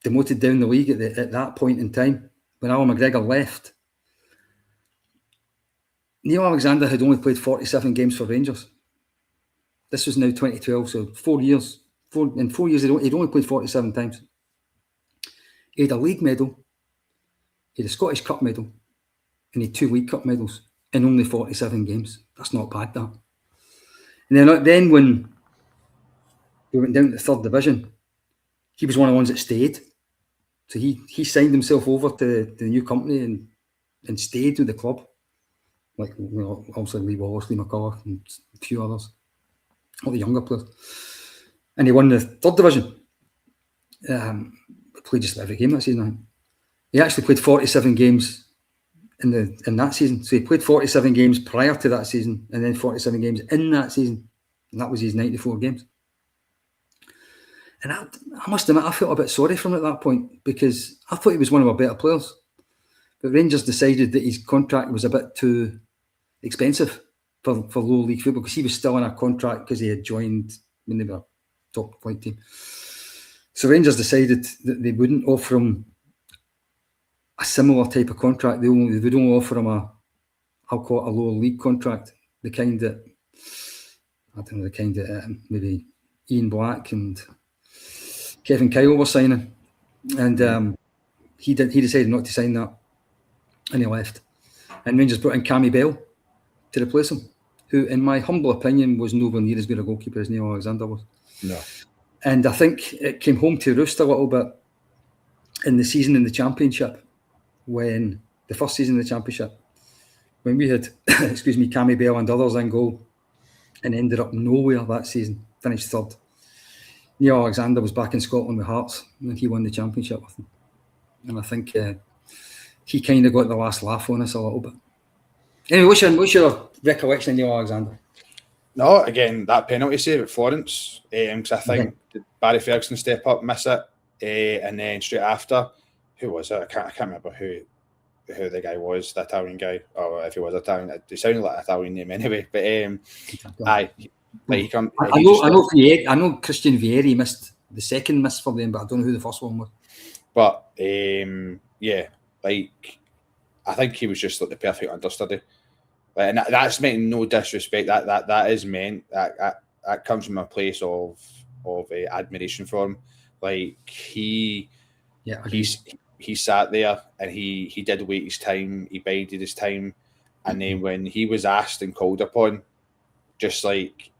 demoted down the league at that point in time, when Alan McGregor left, Neil Alexander had only played 47 games for Rangers. This was now 2012, so 4 years. In 4 years, he'd only played 47 times. He had a league medal, he had a Scottish Cup medal, and he had 2 League Cup medals in only 47 games. That's not bad, that. And then when we went down to the 3rd division, he was one of the ones that stayed. So he signed himself over to the new company and stayed with the club. Like, obviously Lee Wallace, Lee McCullough, and a few others, all the younger players. And he won the 3rd division. Played just every game that season, I think. He actually played 47 games in that season. So he played 47 games prior to that season, and then 47 games in that season. And that was his 94 games. And I must admit, I felt a bit sorry for him at that point, because I thought he was one of our better players. But Rangers decided that his contract was a bit too expensive for low league football, because he was still in a contract because he had joined when they were a top flight team. So Rangers decided that they wouldn't offer him a similar type of contract. They would only offer him I'll call it a lower league contract, the kind that maybe Ian Black and Kevin Kyle were signing, and he decided not to sign that, and he left. And Rangers brought in Cammy Bell to replace him, who, in my humble opinion, was nowhere near as good a goalkeeper as Neil Alexander was. No. And I think it came home to roost a little bit in the season in the Championship, when the first season in the Championship, when we had, Cammy Bell and others in goal, and ended up nowhere that season, finished 3rd. Neil Alexander was back in Scotland with Hearts, and he won the Championship with them. And I think he kind of got the last laugh on us a little bit. Anyway, what's your recollection of Neil Alexander? No, again, that penalty save at Florence, because I think Barry Ferguson step up, miss it, and then straight after, who was it? I can't remember who the guy was, the Italian guy, or if he was Italian. It sounded like an Italian name anyway. But I know Christian Vieri missed the second miss for them, but I don't know who the first one was. But I think he was just like the perfect understudy. And that's meant no disrespect. That is meant that comes from a place of admiration for him. Like he sat there and he did wait his time. He bided his time, And then when he was asked and called upon, just like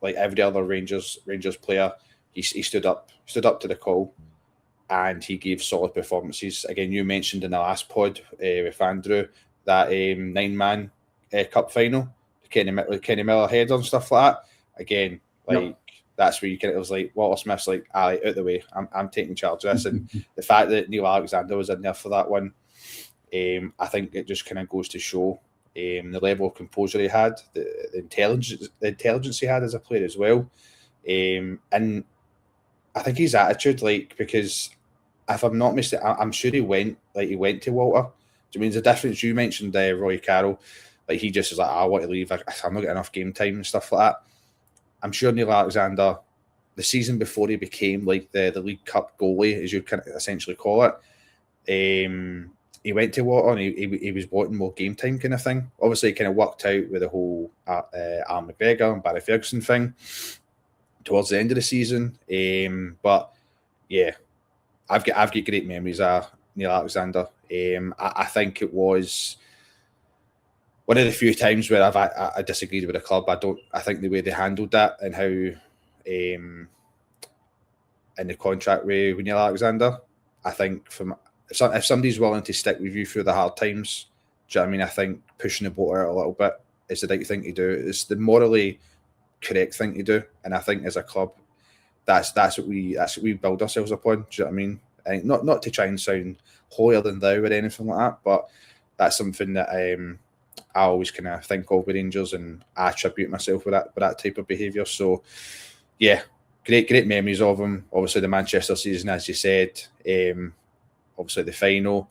every other Rangers player, he stood up to the call, and he gave solid performances. Again, you mentioned in the last pod with Andrew that 9-man cup final, Kenny Miller header and stuff like that. Again, that's where it was like Walter Smith's like, out the way, I'm taking charge of this. And the fact that Neil Alexander was in there for that one, I think it just kind of goes to show the level of composure he had, the intelligence he had as a player as well, and I think his attitude, because if I'm not mistaken, I'm sure he went to Walter. Do you mean the difference? You mentioned Roy Carroll, he just was like, I want to leave. I'm not getting enough game time and stuff like that. I'm sure Neil Alexander, the season before he became the League Cup goalie, as you can essentially call it, he went to Walter and he was wanting more game time kind of thing. Obviously, it kind of worked out with the whole Alan McGregor and Barry Ferguson thing towards the end of the season. But yeah, I've got great memories of Neil Alexander. I think it was one of the few times where I disagreed with the club. I think the way they handled that and how in the contract with Neil Alexander, I think if somebody's willing to stick with you through the hard times, do you know what I mean? I think pushing the boat out a little bit is the right thing to do. It's the morally correct thing to do, and I think as a club, that's what we build ourselves upon. Do you know what I mean? And not to try and sound holier than thou or anything like that, but that's something that I always kind of think of with Rangers, and I attribute myself with that type of behaviour. So yeah, great memories of him. Obviously the Manchester season, as you said, obviously the final.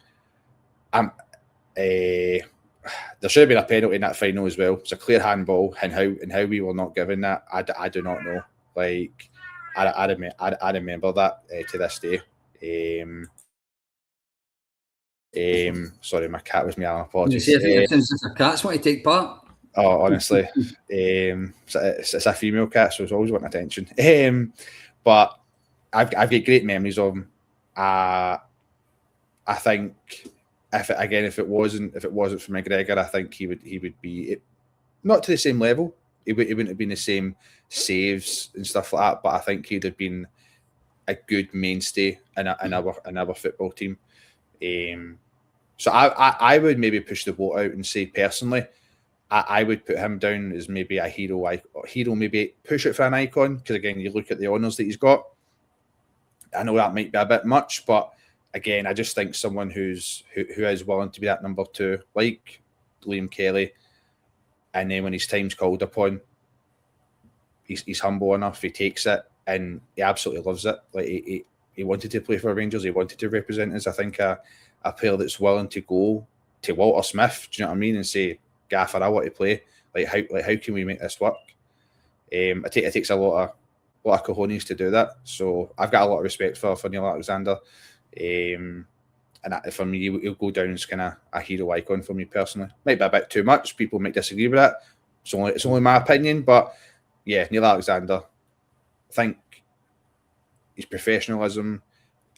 There should have been a penalty in that final as well. It's a clear handball, and how we were not given that, I do not know. I remember that to this day. Sorry, my cat was meowing. Apologies. If a cat's want to take part. Oh, honestly, it's a female cat, so it's always wanting attention. But I've got great memories of him. I think if it wasn't for McGregor, I think he would be not to the same level. He wouldn't have been the same saves and stuff like that. But I think he'd have been a good mainstay in our football team. So I would maybe push the boat out and say personally, I would put him down as maybe a hero. Maybe push it for an icon, because again, you look at the honours that he's got. I know that might be a bit much, but again, I just think someone who is willing to be that number two, like Liam Kelly, and then when his time's called upon, he's humble enough, he takes it, and he absolutely loves it. He wanted to play for Rangers, he wanted to represent us. I think a player that's willing to go to Walter Smith, do you know what I mean, and say, Gaffer, I want to play. How can we make this work? It takes a lot of cojones to do that. So I've got a lot of respect for Neil Alexander. And for me, he'll go down as kind of a hero icon for me personally. Might be a bit too much. People might disagree with that. It's only my opinion, but yeah, Neil Alexander. I think his professionalism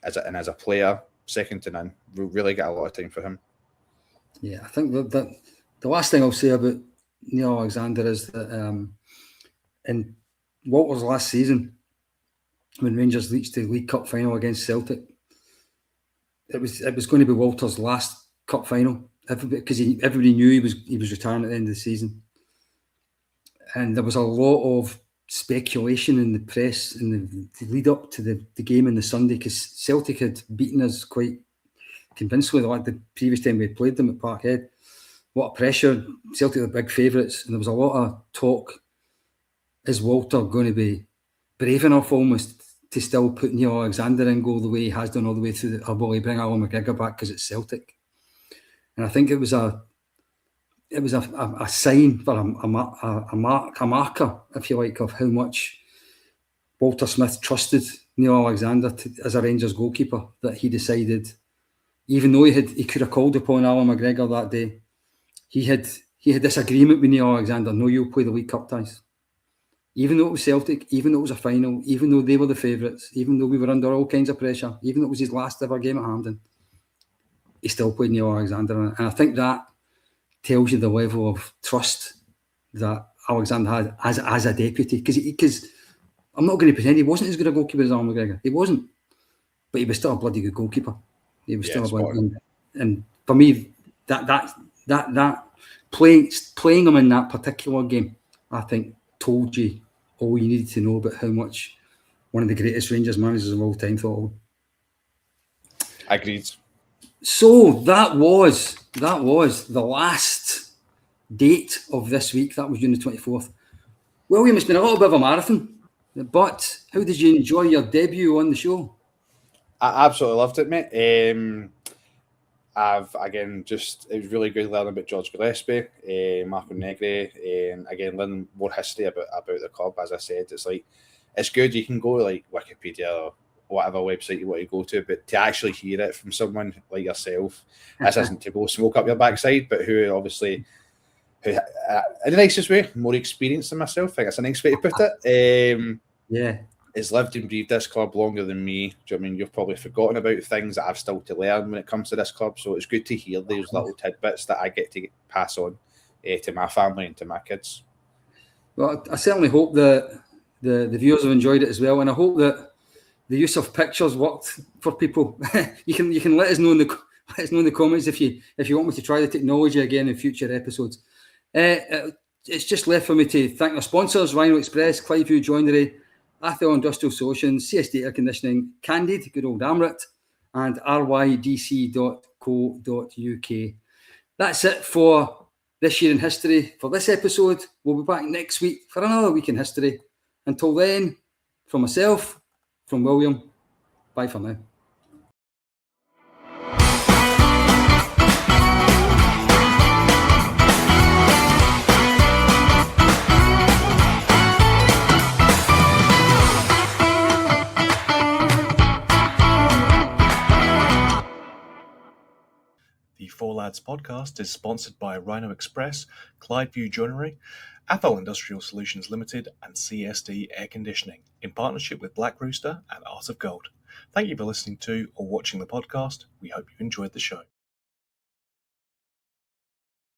as a player, second to none. We'll really get a lot of time for him. Yeah, I think that the last thing I'll say about Neil Alexander is that in Walter's last season, when Rangers reached the League Cup final against Celtic, it was going to be Walter's last cup final, because everybody knew he was retiring at the end of the season, and there was a lot of speculation in the press in the lead up to the game on the Sunday, because Celtic had beaten us quite convincingly like the previous time we had played them at Parkhead. A lot of pressure. Celtic were big favourites, and there was a lot of talk. Is Walter going to be brave enough almost to still put Neil Alexander in goal the way he has done all the way through or will he bring Alan McGregor back because it's Celtic? And I think it was a sign for a marker, if you like, of how much Walter Smith trusted Neil Alexander as a Rangers goalkeeper, that he decided, even though he could have called upon Alan McGregor that day, he had this agreement with Neil Alexander. No, you'll play the League Cup ties. Even though it was Celtic, even though it was a final, even though they were the favourites, even though we were under all kinds of pressure, even though it was his last ever game at Hampden, he still played Neil Alexander. And I think that tells you the level of trust that Alexander had as a deputy. Because I'm not going to pretend he wasn't as good a goalkeeper as Alan McGregor. He wasn't, but he was still a bloody good goalkeeper. He was still a bloody, and for me, that playing him in that particular game, I think, told you all you needed to know about how much one of the greatest Rangers managers of all time thought. Agreed. So that was the last date of this week. That was June the 24th. William, it's been a little bit of a marathon, but how did you enjoy your debut on the show? I absolutely loved it, mate. It was really good learning about George Gillespie, Marco Negri, and again, learning more history about the club. As I said, it's good. You can go like Wikipedia or whatever website you want to go to, but to actually hear it from someone like yourself, this isn't to blow smoke up your backside, but who obviously, in the nicest way, more experienced than myself. I think that's a nice way to put it. Has lived and breathed this club longer than me. Do you know what I mean? You've probably forgotten about things that I've still to learn when it comes to this club. So it's good to hear those little tidbits that I get to pass on to my family and to my kids. Well, I certainly hope that the viewers have enjoyed it as well, and I hope that the use of pictures worked for people. You can let us know in the comments if you want me to try the technology again in future episodes. It's just left for me to thank our sponsors: Rhino Express, Clyde Joinery, Athel Industrial Solutions, CSD Air Conditioning, Candid, good old Amrit, and rydc.co.uk. That's it for this year in history. For this episode, we'll be back next week for another week in history. Until then, from myself, from William, bye for now. The Four Lads podcast is sponsored by Rhino Express, Clydeview Joinery, Athol Industrial Solutions Limited, and CSD Air Conditioning, in partnership with Black Rooster and Art of Gold. Thank you for listening to or watching the podcast. We hope you enjoyed the show.